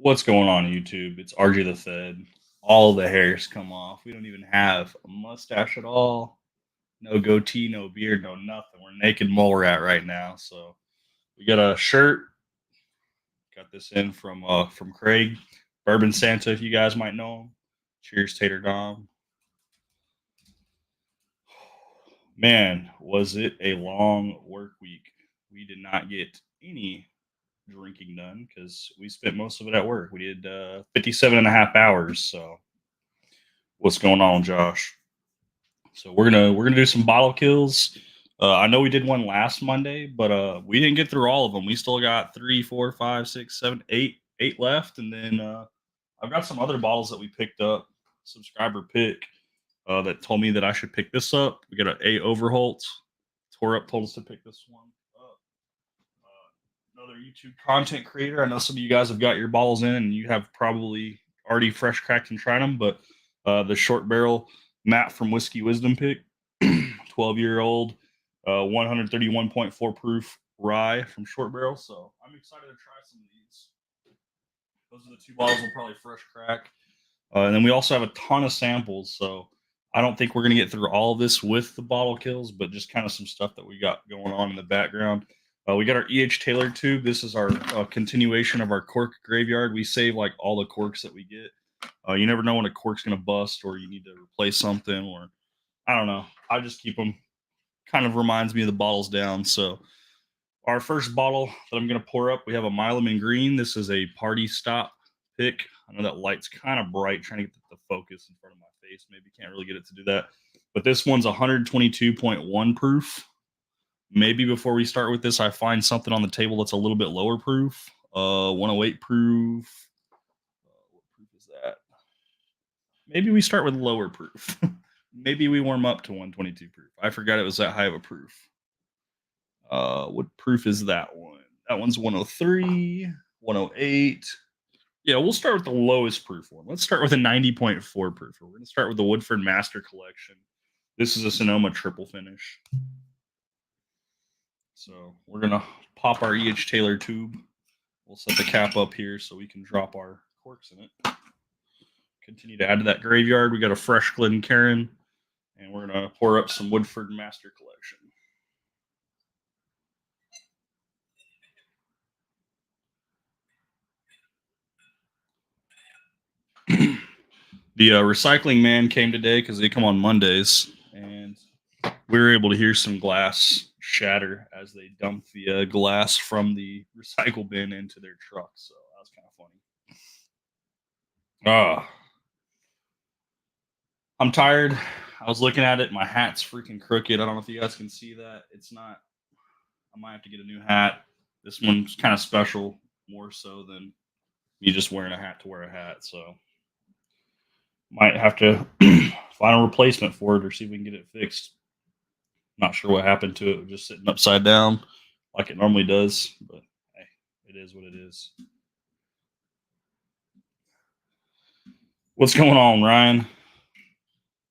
What's going on YouTube? It's RJ the Fed. All the hairs come off. We don't even have a mustache at all. No goatee, no beard, no nothing. We're naked mole rat right now. So we got a shirt. Got this in from Craig. Bourbon Santa, if you guys might know him. Cheers, Tater Dom. Man, was it a long work week. We did not get any drinking done because we spent most of it at work. We did 57 and a half hours. So what's going on, Josh? So we're gonna do some bottle kills. I know we did one last Monday, but we didn't get through all of them. We still got three, four, five, six, seven, eight left, and then I've got some other bottles that we picked up. Subscriber pick that told me that I should pick this up. We got a Overholt. Tore up told us to pick this one up. Another YouTube content creator. I know some of you guys have got your bottles in, and you have probably already fresh cracked and tried them, but the short barrel Matt from Whiskey Wisdom pick, 12-year-old, 131.4 proof rye from short barrel. So I'm excited to try some of these. Those are the two bottles we'll probably fresh crack. And then we also have a ton of samples. So I don't think we're going to get through all of this with the bottle kills, but just kind of some stuff that we got going on in the background. We got our E.H. Taylor tube. This is our continuation of our cork graveyard. We save like all the corks that we get. You never know when a cork's going to bust or you need to replace something, or I don't know. I just keep them. Kind of reminds me of the bottles down. So our first bottle that I'm going to pour up, we have a Milam in green. This is a party stop pick. I know that light's kind of bright, trying to get the focus in front of my face. Maybe can't really get it to do that. But this one's 122.1 proof. Maybe before we start with this, I find something on the table that's a little bit lower proof. 108 proof. What proof is that? Maybe we start with lower proof. Maybe we warm up to 122 proof. I forgot it was that high of a proof. What proof is that one? That one's 103, 108. Yeah, we'll start with the lowest proof one. Let's start with a 90.4 proof. We're going to start with the Woodford Master Collection. This is a Sonoma triple finish. So we're going to pop our E.H. Taylor tube. We'll set the cap up here so we can drop our corks in it. Continue to add to that graveyard. We got a fresh Glencairn, and we're going to pour up some Woodford Master Collection. The recycling man came today because they come on Mondays, and we were able to hear some glass shatter as they dumped the glass from the recycle bin into their truck. So that was kind of funny. I'm tired. I was looking at it. My hat's freaking crooked. I don't know if you guys can see that. It's not. I might have to get a new hat. This one's kind of special, more so than me just wearing a hat to wear a hat. So might have to find a replacement for it or see if we can get it fixed. Not sure what happened to it. Just sitting upside down like it normally does, but hey, it is what it is. What's going on, Ryan?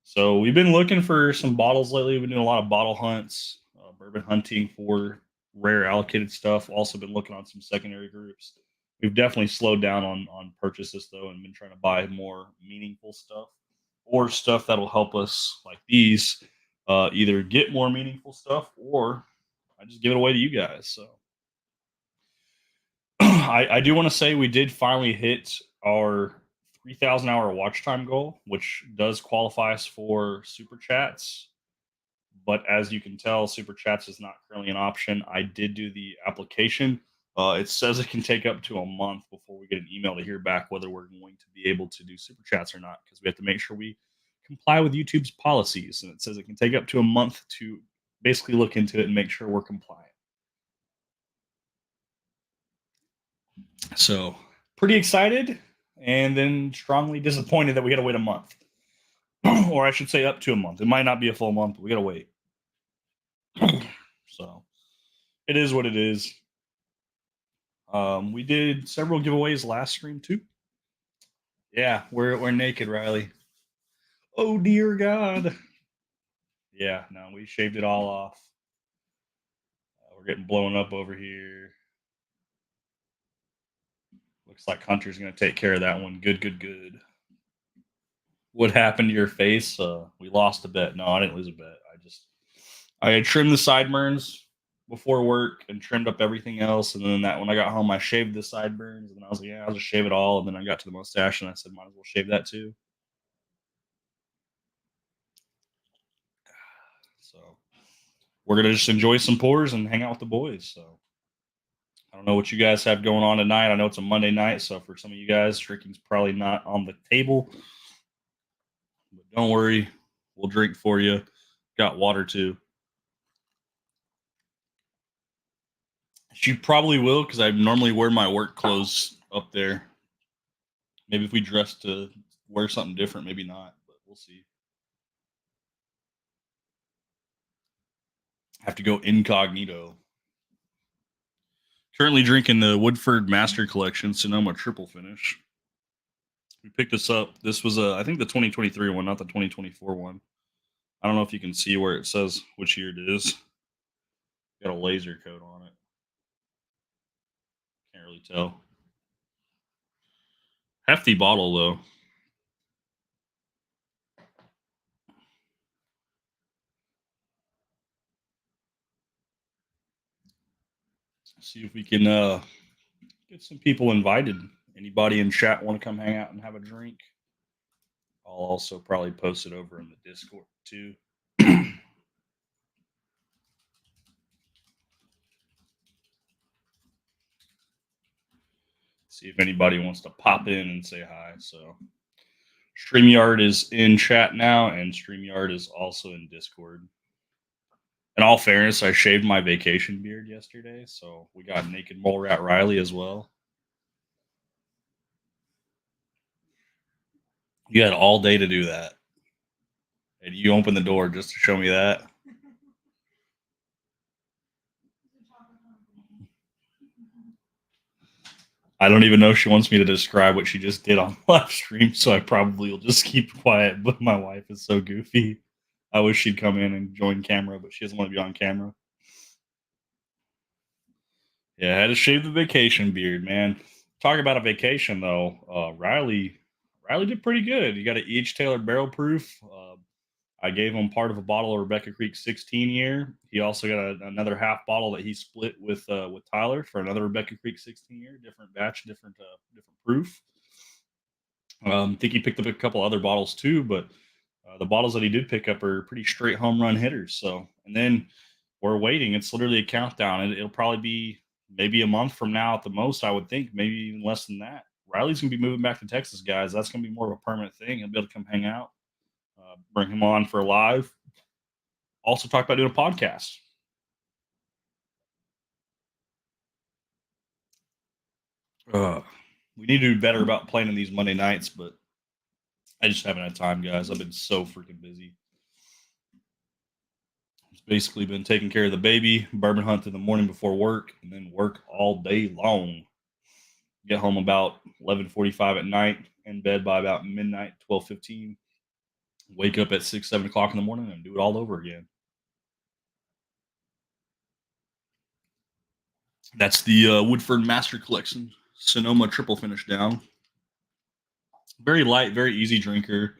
So we've been looking for some bottles lately. We've been doing a lot of bottle hunts, bourbon hunting for rare allocated stuff. Also been looking on some secondary groups. We've definitely slowed down on purchases though, and been trying to buy more meaningful stuff or stuff that'll help us like these either get more meaningful stuff or I just give it away to you guys. So I do want to say we did finally hit our 3,000 hour watch time goal, which does qualify us for super chats. But as you can tell, super chats is not currently an option. I did do the application. It says it can take up to a month before we get an email to hear back whether we're going to be able to do super chats or not, because we have to make sure we comply with YouTube's policies. And it says it can take up to a month to basically look into it and make sure we're compliant. So pretty excited and then strongly disappointed that we got to wait a month. Or I should say up to a month. It might not be a full month, but we got to wait. So it is what it is. We did several giveaways last stream too. Yeah, we're naked, Riley. Oh dear God. Yeah, no, we shaved it all off. We're getting blown up over here. Looks like Hunter's going to take care of that one. Good, good, good. What happened to your face? We lost a bet. No, I didn't lose a bet. I had trimmed the sideburns before work and trimmed up everything else. And then that when I got home, I shaved the sideburns. And then I was like, yeah, I'll just shave it all. And then I got to the mustache and I said, might as well shave that too. So we're going to just enjoy some pours and hang out with the boys. So I don't know what you guys have going on tonight. I know it's a Monday night. So for some of you guys, drinking's probably not on the table. But don't worry. We'll drink for you. Got water too. She probably will because I normally wear my work clothes up there. Maybe if we dress to wear something different, maybe not, but we'll see. Have to go incognito. Currently drinking the Woodford Master Collection Sonoma Triple Finish. We picked this up. This was I think the 2023 one, not the 2024 one. I don't know if you can see where it says which year it is. Got a laser coat on it. Can't really tell. Hefty bottle though. See if we can get some people invited. Anybody in chat want to come hang out and have a drink? I'll also probably post it over in the Discord too. See if anybody wants to pop in and say hi. So StreamYard is in chat now, and StreamYard is also in Discord. In all fairness, I shaved my vacation beard yesterday, so we got Naked Mole Rat Riley as well. You had all day to do that. And you opened the door just to show me that. I don't even know if she wants me to describe what she just did on live stream, so I probably will just keep quiet. But my wife is so goofy. I wish she'd come in and join camera, but she doesn't want to be on camera. Yeah, I had to shave the vacation beard, man. Talk about a vacation though. Riley did pretty good. You got an each Taylor barrel proof. I gave him part of a bottle of Rebecca Creek 16 year. He also got another half bottle that he split with Tyler for another Rebecca Creek 16 year, different batch, different proof. I think he picked up a couple other bottles too, but the bottles that he did pick up are pretty straight home run hitters. So, and then we're waiting. It's literally a countdown. It'll probably be maybe a month from now at the most, I would think, maybe even less than that. Riley's going to be moving back to Texas, guys. That's going to be more of a permanent thing. He'll be able to come hang out, bring him on for live. Also talk about doing a podcast. We need to do better about playing in these Monday nights, but I just haven't had time, guys. I've been so freaking busy. It's basically been taking care of the baby, bourbon hunt in the morning before work, and then work all day long. Get home about 11:45 at night, in bed by about midnight, 12:15. Wake up at 6, 7 o'clock in the morning and do it all over again. That's the Woodford Master Collection Sonoma Triple Finish down. Very light, very easy drinker.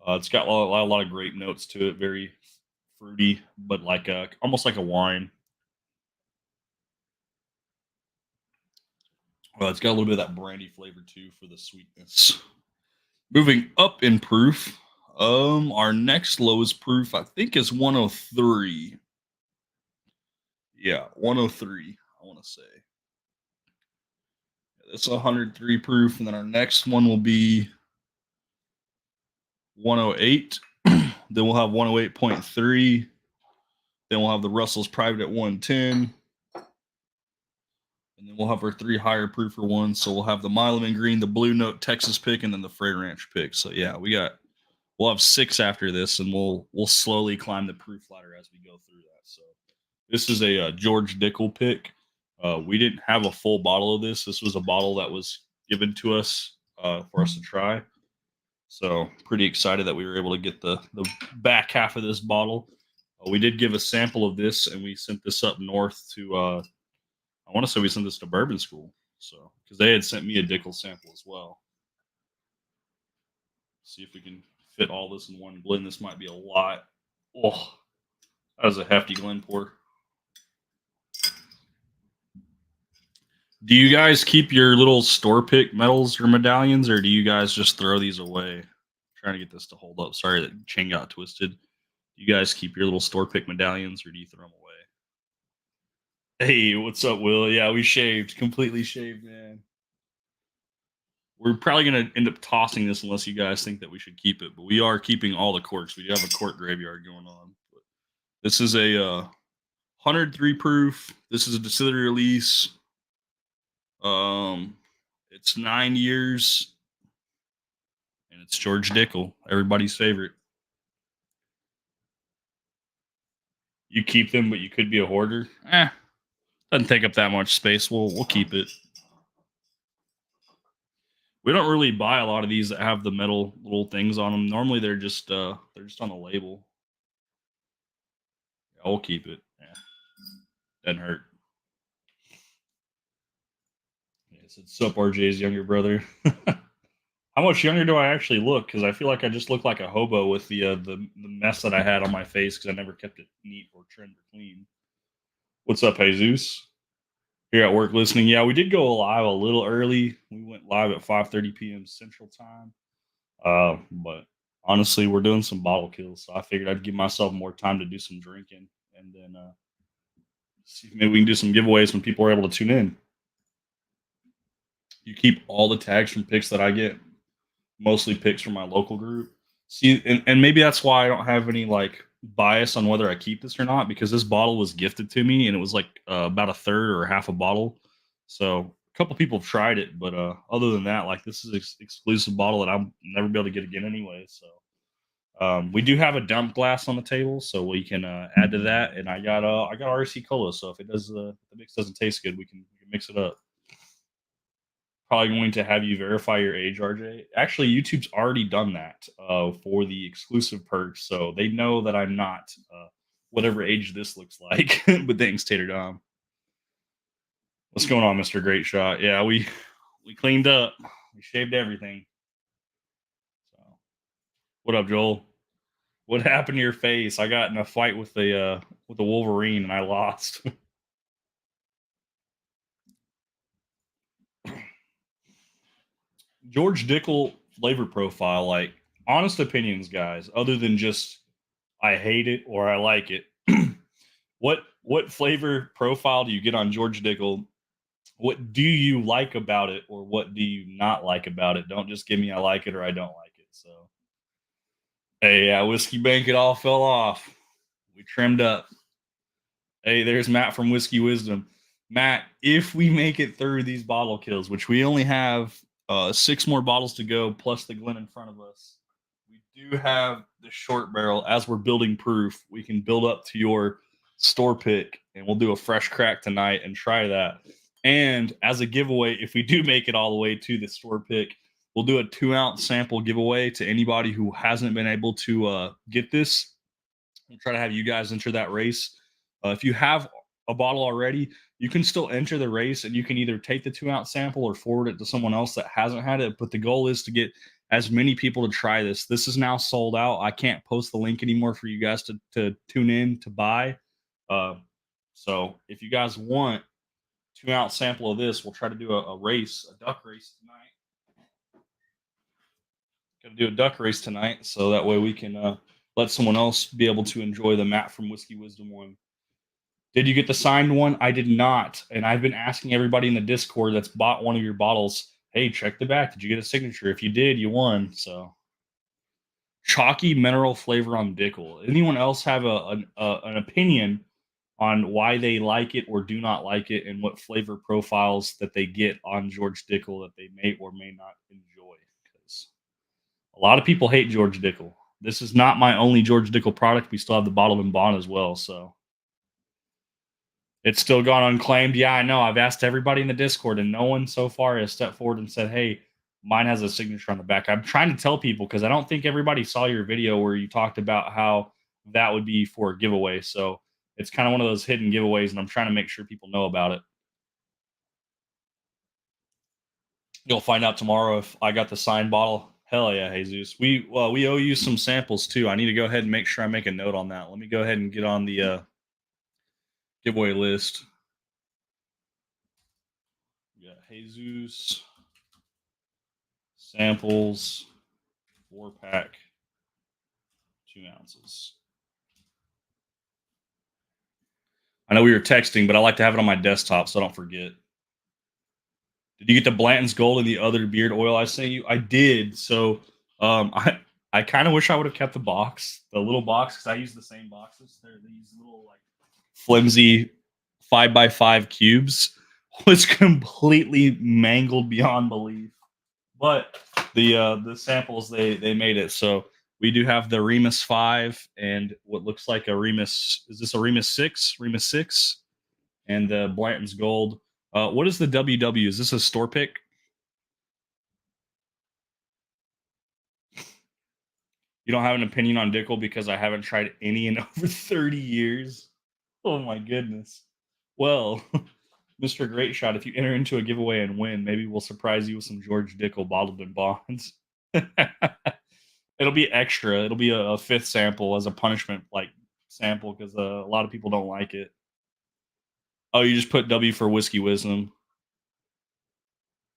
It's got a lot of grape notes to it. Very fruity, but like almost like a wine. It's got a little bit of that brandy flavor too for the sweetness. Moving up in proof, our next lowest proof I think is 103. Yeah, 103. I want to say that's 103 proof, and then our next one will be 108. Then we'll have 108.3. Then we'll have the Russell's Private at 110. And then we'll have our 3 higher proofer ones. So we'll have the Milam Green, the Blue Note Texas pick, and then the Frey Ranch pick. So yeah, we'll have 6 after this, and we'll slowly climb the proof ladder as we go through that. So this is a George Dickel pick. We didn't have a full bottle of this. This was a bottle that was given to us for us to try. So pretty excited that we were able to get the back half of this bottle. We did give a sample of this, and we sent this up north to I want to say we sent this to Bourbon School. So, because they had sent me a Dickel sample as well. See if we can fit all this in one blend. This might be a lot. Oh, that was a hefty Glenport. Do you guys keep your little store pick medals or medallions, or do you guys just throw these away? I'm trying to get this to hold up. Sorry that chain got twisted. Do you guys keep your little store pick medallions, or do you throw them away? Hey, what's up, Will? Yeah, we shaved, completely shaved, man. We're probably gonna end up tossing this unless you guys think that we should keep it, but we are keeping all the corks. We do have a cork graveyard going on. But this is a 103 proof. This is a distillery release. It's 9 years, and it's George Dickel, everybody's favorite. You keep them, but you could be a hoarder. Doesn't take up that much space. We'll keep it. We don't really buy a lot of these that have the metal little things on them. Normally, they're just on the label. Yeah, we'll keep it. Yeah, doesn't hurt. Yes, it's Sup RJ's younger brother. How much younger do I actually look? Because I feel like I just look like a hobo with the mess that I had on my face because I never kept it neat or trimmed or clean. What's up, Jesus? Here at work listening. Yeah, we did go live a little early. We went live at 5:30 p.m. Central Time. But honestly, we're doing some bottle kills, so I figured I'd give myself more time to do some drinking, and then see if maybe we can do some giveaways when people are able to tune in. You keep all the tags from picks that I get, mostly picks from my local group. See, and maybe that's why I don't have any like bias on whether I keep this or not, because this bottle was gifted to me and it was like about a third or half a bottle. So a couple people have tried it, but other than that, like this is exclusive bottle that I'll never be able to get again anyway. So we do have a dump glass on the table, so we can add to that. And I got RC cola, so if it does the mix doesn't taste good, we can mix it up. Probably going to have you verify your age, RJ. Actually, YouTube's already done that for the exclusive perks, so they know that I'm not whatever age this looks like. But thanks, Tater Dom. What's going on, Mr. Great Shot? Yeah, we cleaned up. We shaved everything. So, what up, Joel? What happened to your face? I got in a fight with the Wolverine and I lost. George Dickel flavor profile, like honest opinions, guys, other than just I hate it or I like it. what flavor profile do you get on George Dickel? What do you like about it, or what do you not like about it? Don't just give me I like it or I don't like it. So, hey, yeah, Whiskey Bank, it all fell off. We trimmed up. Hey, there's Matt from Whiskey Wisdom. Matt, if we make it through these bottle kills, which we only have 6 more bottles to go, plus the Glen in front of us, we do have the short barrel. As we're building proof, we can build up to your store pick, and we'll do a fresh crack tonight and try that. And as a giveaway, if we do make it all the way to the store pick, we'll do a 2-ounce sample giveaway to anybody who hasn't been able to get this. We'll try to have you guys enter that race. If you have a bottle already, you can still enter the race, and you can either take the 2-ounce sample or forward it to someone else that hasn't had it. But the goal is to get as many people to try this. This is now sold out. I can't post the link anymore for you guys to tune in to buy. So if you guys want 2-ounce sample of this, we'll try to do a race, a duck race tonight. Gonna do a duck race tonight, so that way we can let someone else be able to enjoy the Matt from Whiskey Wisdom one. Did you get the signed one? I did not. And I've been asking everybody in the Discord that's bought one of your bottles, hey, check the back. Did you get a signature? If you did, you won. So chalky mineral flavor on Dickel. Anyone else have an opinion on why they like it or do not like it, and what flavor profiles that they get on George Dickel that they may or may not enjoy? Because a lot of people hate George Dickel. This is not my only George Dickel product. We still have the bottled and bond as well. So it's still gone unclaimed. Yeah, I know. I've asked everybody in the Discord, and no one so far has stepped forward and said, hey, mine has a signature on the back. I'm trying to tell people because I don't think everybody saw your video where you talked about how that would be for a giveaway. So it's kind of one of those hidden giveaways, and I'm trying to make sure people know about it. You'll find out tomorrow if I got the signed bottle. Hell yeah, Jesus. We owe you some samples too. I need to go ahead and make sure I make a note on that. Let me go ahead and get on the giveaway list. Yeah, Jesus samples 4-pack, 2 ounces. I know we were texting, but I like to have it on my desktop so I don't forget. Did you get the Blanton's Gold and the other beard oil I sent you? I did. So I kind of wish I would have kept the little box, because I use the same boxes. They're these little like flimsy 5x5 cubes. Was completely mangled beyond belief. But the samples, they made it. So we do have the Remus 5 and what looks like a Remus. Is this a Remus 6? Remus 6 and the Blanton's Gold. What is the WW? Is this a store pick? You don't have an opinion on Dickel because I haven't tried any in over 30 years. Oh my goodness. Well, Mr. Great Shot, if you enter into a giveaway and win, maybe we'll surprise you with some George Dickel bottled in bonds. It'll be extra. It'll be a fifth sample as a punishment, like sample, because a lot of people don't like it. Oh, you just put W for whiskey wisdom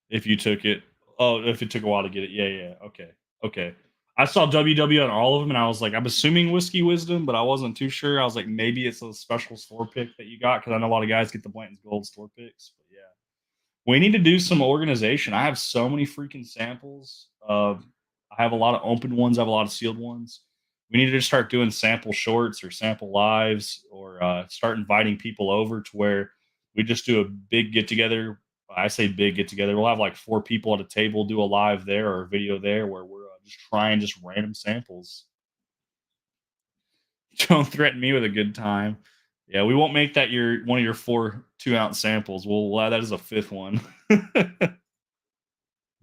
if you took it. Oh, if it took a while to get it. Yeah, yeah. Okay. Okay. I saw WW on all of them and I was like, I'm assuming whiskey wisdom, but I wasn't too sure. I was like, maybe it's a special store pick that you got, because I know a lot of guys get the Blanton's Gold store picks. But yeah. We need to do some organization. I have so many freaking samples. I have a lot of open ones. I have a lot of sealed ones. We need to just start doing sample shorts or sample lives, or start inviting people over to where we just do a big get together. I say big get together. We'll have like 4 people at a table, do a live there or a video there where we're just trying just random samples. Don't threaten me with a good time. Yeah, we won't make that your one of your 4 2-ounce samples. We'll allow that as a 5th one.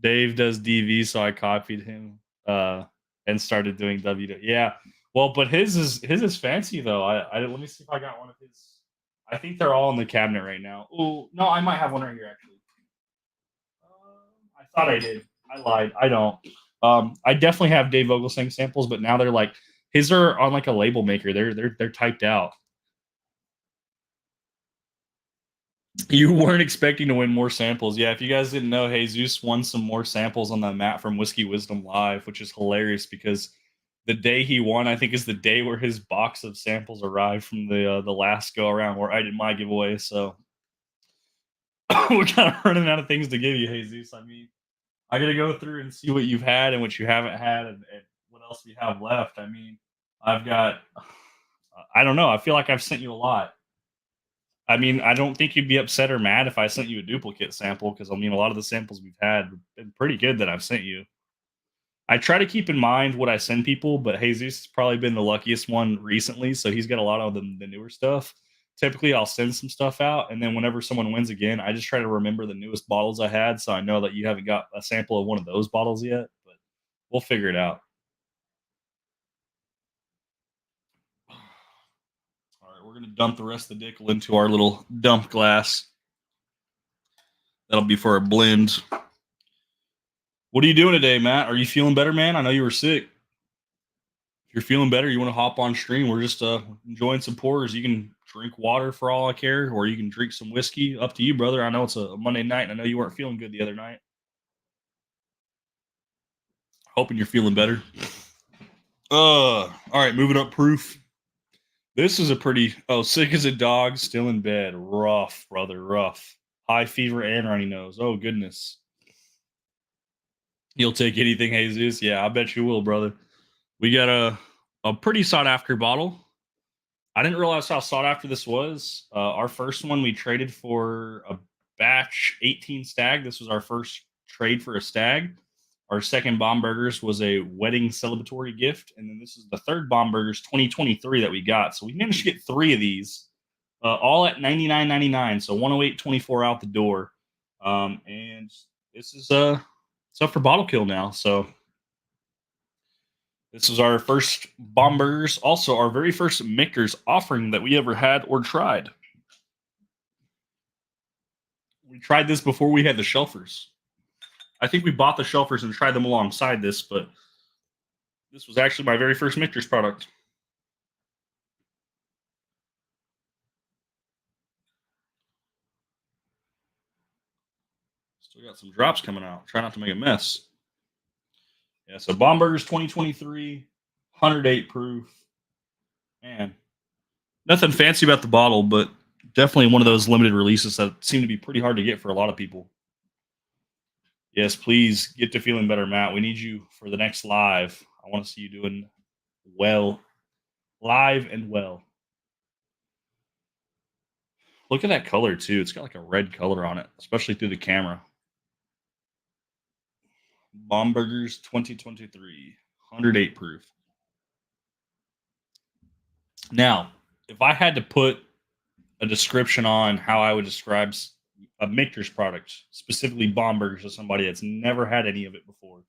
Dave does DV, so I copied him and started doing W. Yeah, well, but his is fancy though. I let me see if I got one of his. I think they're all in the cabinet right now. Oh no, I might have one right here actually. I thought I did. I lied. I don't. I definitely have Dave Vogelsang samples, but now they're like his are on like a label maker. They're typed out. You weren't expecting to win more samples. Yeah, if you guys didn't know, Jesus won some more samples on the mat from Whiskey Wisdom Live, which is hilarious because the day he won, I think, is the day where his box of samples arrived from the last go around where I did my giveaway. So we're kind of running out of things to give you, Jesus. I mean, I got to go through and see what you've had and what you haven't had, and what else we have left. I mean, I've got, I don't know. I feel like I've sent you a lot. I mean, I don't think you'd be upset or mad if I sent you a duplicate sample, because I mean, a lot of the samples we've had have been pretty good that I've sent you. I try to keep in mind what I send people, but Jesus has probably been the luckiest one recently, so he's got a lot of the newer stuff. Typically, I'll send some stuff out, and then whenever someone wins again, I just try to remember the newest bottles I had, so I know that you haven't got a sample of one of those bottles yet. But we'll figure it out. All right, we're gonna dump the rest of the Dickel into our little dump glass. That'll be for our blend. What are you doing today, Matt? Are you feeling better, man? I know you were sick. If you're feeling better, you want to hop on stream. We're just enjoying some pours. You can drink water for all I care, or you can drink some whiskey. Up to you, brother. I know it's a Monday night, and I know you weren't feeling good the other night. Hoping you're feeling better. All right, moving up proof. This is a pretty sick as a dog, still in bed. Rough, brother, rough. High fever and runny nose. Oh goodness. You'll take anything, Jesus. Yeah, I bet you will, brother. We got a pretty sought after bottle. I didn't realize how sought after this was. Our first one we traded for a batch 18 stag. This was our first trade for a stag. Our second Bombergers was a wedding celebratory gift, and then this is the third Bombergers 2023 that we got. So we managed to get 3 of these, all at $99.99. So 108.24 out the door, and this is it's up for bottle kill now. So this was our first Bombergers, also our very first Mickers offering that we ever had or tried. We tried this before we had the shelfers. I think we bought the shelfers and tried them alongside this, but this was actually my very first Michter's product. Still got some drops coming out. Try not to make a mess. Yeah, so Bomber's 2023, 108 proof. Man, nothing fancy about the bottle, but definitely one of those limited releases that seem to be pretty hard to get for a lot of people. Yes, please get to feeling better, Matt. We need you for the next live. I want to see you doing well, live and well. Look at that color too. It's got like a red color on it, especially through the camera. Bombergers 2023, 108 proof. Now, if I had to put a description on how I would describe a Michter's product, specifically Bombergers, to somebody that's never had any of it before,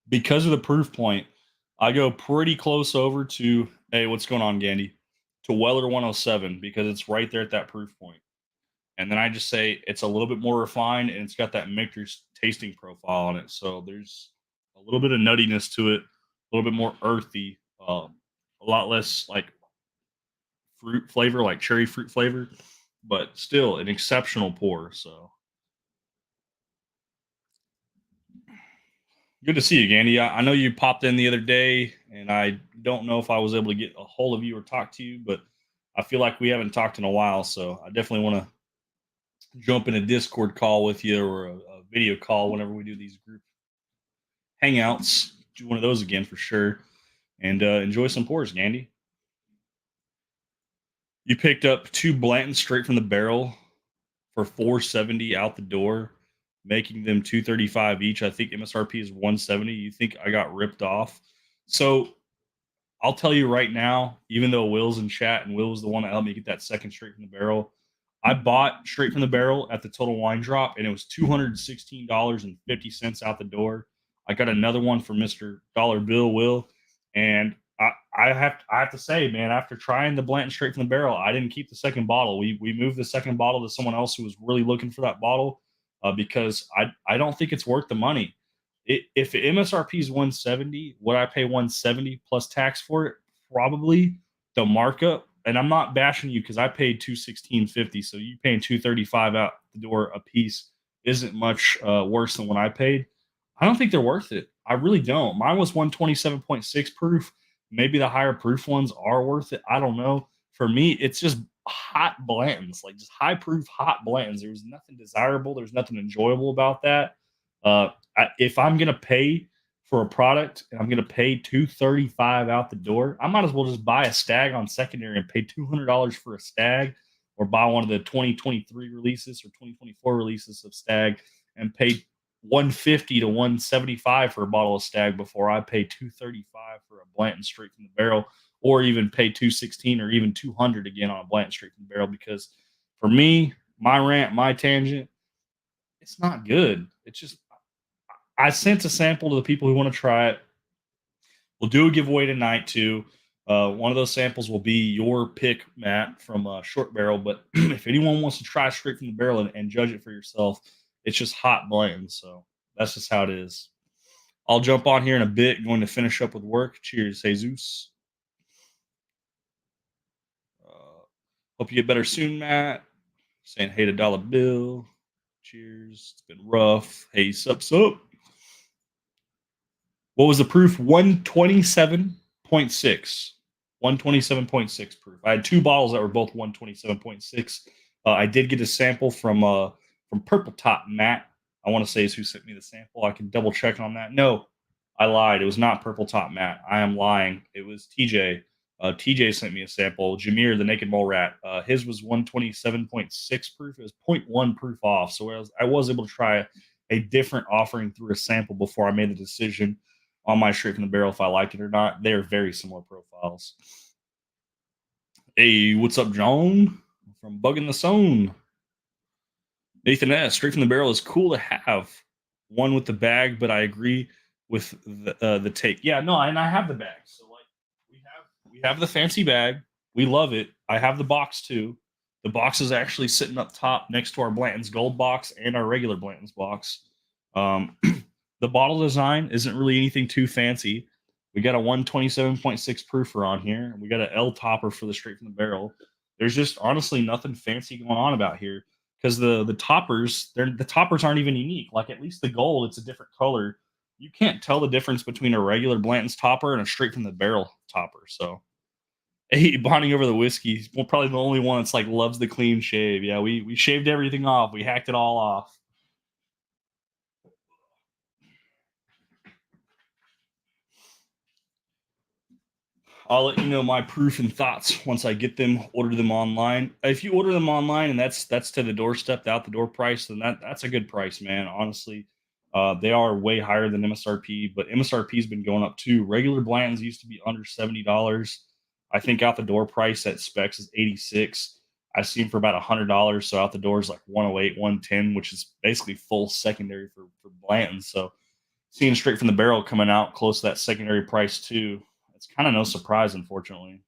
because of the proof point, I go pretty close over to, hey, what's going on, Gandy? To Weller 107 because it's right there at that proof point. And then I just say it's a little bit more refined and it's got that Michter's tasting profile on it. So there's a little bit of nuttiness to it, a little bit more earthy, a lot less like fruit flavor, like cherry fruit flavor, but still an exceptional pour. So good to see you, Gandy. I know you popped in the other day, and I don't know if I was able to get a hold of you or talk to you, but I feel like we haven't talked in a while. So I definitely want to jump in a Discord call with you or a video call whenever we do these group hangouts. Do one of those again for sure, and enjoy some pours, Gandy. You picked up two Blanton straight from the barrel for 470 out the door, making them 235 each. I think MSRP is 170. You think I got ripped off? So I'll tell you right now, even though Will's in chat and Will was the one that helped me get that second straight from the barrel, I bought straight from the barrel at the Total Wine Drop, and it was $216.50 out the door. I got another one for Mr. Dollar Bill Will, and I have to say, man, after trying the Blanton straight from the barrel, I didn't keep the second bottle. We moved the second bottle to someone else who was really looking for that bottle because I don't think it's worth the money. If MSRP is 170, would I pay 170 plus tax for it? Probably. The markup, and I'm not bashing you because I paid 216.50, so you paying 235 out the door a piece isn't much worse than what I paid. I don't think they're worth it. I really don't. Mine was 127.6 proof. Maybe the higher proof ones are worth it. I don't know. For me, it's just hot blends, like just high proof hot blends. There's nothing desirable. There's nothing enjoyable about that. If I'm gonna pay for a product and I'm gonna pay 235 out the door, I might as well just buy a stag on secondary and pay $200 for a stag, or buy one of the 2023 releases or 2024 releases of stag and pay 150 to 175 for a bottle of stag before I pay 235 for a Blanton straight from the barrel, or even pay 216 or even 200 again on a Blanton straight from the barrel. Because for me, my rant, my tangent, it's not good. It's just I sent a sample to the people who want to try it. We'll do a giveaway tonight too. One of those samples will be your pick, Matt, from Short Barrel. But if anyone wants to try straight from the barrel and judge it for yourself, it's just hot blend. So that's just how it is. I'll jump on here in a bit, going to finish up with work. Cheers, Jesus. Hope you get better soon, Matt. Saying hey to Dollar Bill. Cheers. It's been rough. Hey, sup. What was the proof? 127.6. 127.6 proof. I had two bottles that were both 127.6. I did get a sample from Purple Top Matt. I want to say is who sent me the sample. I can double check on that. No, I lied. It was not Purple Top Matt. I am lying. It was TJ. TJ sent me a sample. Jameer, the Naked Mole Rat. His was 127.6 proof. It was zero point 0.1 proof off. So I was able to try a different offering through a sample before I made the decision on my straight from the barrel if I liked it or not. They are very similar profiles. Hey, what's up, John? From Bugging the Zone. Nathan S. Straight from the barrel is cool to have one with the bag, but I agree with the take. Yeah, no, and I have the bag. So like we have the fancy bag. We love it. I have the box too. The box is actually sitting up top next to our Blanton's Gold box and our regular Blanton's box. The bottle design isn't really anything too fancy. We got a 127.6 proofer on here. We got an L topper for the straight from the barrel. There's just honestly nothing fancy going on about here because the toppers aren't even unique. Like at least the gold, it's a different color. You can't tell the difference between a regular Blanton's topper and a straight from the barrel topper. So hey, bonding over the whiskey. Well, probably the only one that's like loves the clean shave. Yeah, we shaved everything off. We hacked it all off. I'll let you know my proof and thoughts once I get them, order them online. If you order them online and that's to the doorstep, the out the door price, then that's a good price, man. Honestly, they are way higher than MSRP, but MSRP has been going up too. Regular Blantons used to be under $70. I think out the door price at specs is 86. I see them for about $100, so out the door is like 108, 110, which is basically full secondary for Blantons. So seeing straight from the barrel coming out close to that secondary price too, it's kind of no surprise, unfortunately.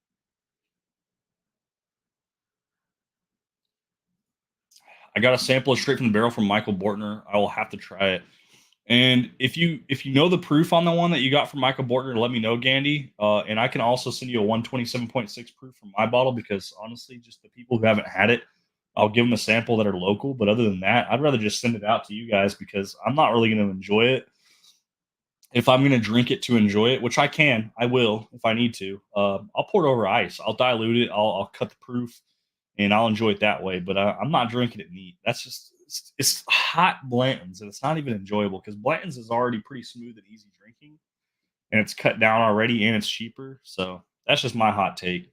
I got a sample of straight from the barrel from Michael Bortner. I will have to try it. And if you know the proof on the one that you got from Michael Bortner, let me know, Gandy. And I can also send you a 127.6 proof from my bottle because honestly, just the people who haven't had it, I'll give them a sample that are local. But other than that, I'd rather just send it out to you guys because I'm not really going to enjoy it. If I'm going to drink it to enjoy it, which I will if I need to. I'll pour it over ice. I'll dilute it. I'll cut the proof, and I'll enjoy it that way. But I'm not drinking it neat. That's just it's hot Blanton's, and it's not even enjoyable because Blanton's is already pretty smooth and easy drinking, and it's cut down already, and it's cheaper. So that's just my hot take.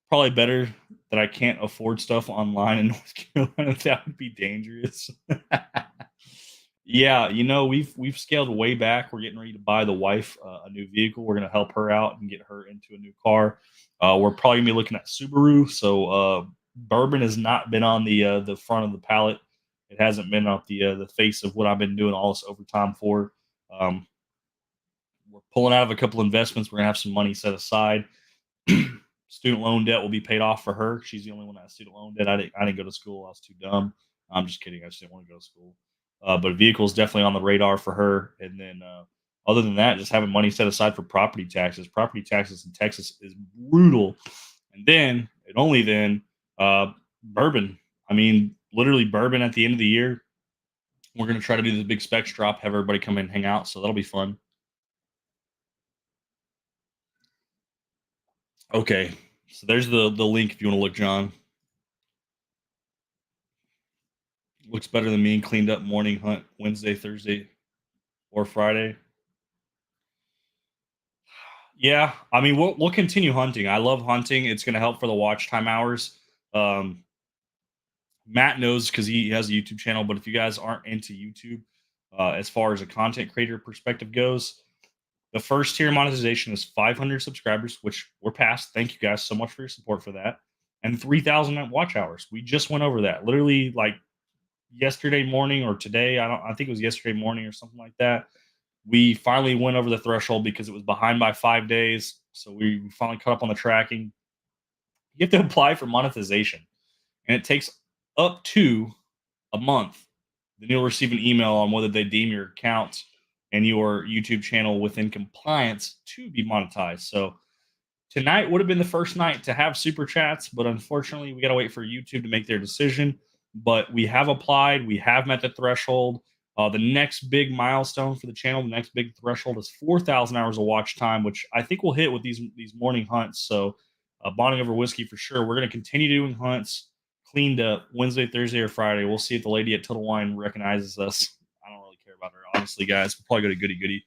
Probably better that I can't afford stuff online in North Carolina. That would be dangerous. Yeah, we've scaled way back. We're getting ready to buy the wife a new vehicle. We're going to help her out and get her into a new car. We're probably going to be looking at Subaru. So Bourbon has not been on the front of the palette. It hasn't been off the face of what I've been doing all this overtime for. Um, we're pulling out of a couple investments. We're going to have some money set aside. Student loan debt will be paid off for her. She's the only one that has student loan debt. I didn't go to school. I was too dumb. I'm just kidding. I just didn't want to go to school. But vehicle is definitely on the radar for her. And then other than that, just having money set aside for property taxes. Property taxes in Texas is brutal. And then, and only then, bourbon. I mean, literally bourbon at the end of the year. We're going to try to do the big specs drop, have everybody come in and hang out. So that'll be fun. Okay. So there's the link if you want to look, John. Looks better than me. Cleaned up morning hunt Wednesday, Thursday, or Friday. Yeah, I mean we'll continue hunting. I love hunting. It's going to help for the watch time hours. Um, Matt knows because he has a YouTube channel. But if you guys aren't into YouTube, as far as a content creator perspective goes, the first tier monetization is 500 subscribers, which we're past. Thank you guys so much for your support for that, and 3,000 watch hours. We just went over that literally like yesterday morning or today. I think it was yesterday morning or something like that. We finally went over the threshold because it was behind by 5 days. So we finally caught up on the tracking. You have to apply for monetization, and it takes up to a month. Then you'll receive an email on whether they deem your account and your YouTube channel within compliance to be monetized. So tonight would have been the first night to have super chats, but unfortunately, we got to wait for YouTube to make their decision. But we have applied, we have met the threshold. The next big milestone for the channel, the next big threshold is 4,000 hours of watch time, which I think we'll hit with these morning hunts. So, bonding over whiskey for sure. We're going to continue doing hunts cleaned up Wednesday, Thursday, or Friday. We'll see if the lady at Total Wine recognizes us. I don't really care about her, honestly, guys. We'll probably go to Goody Goody.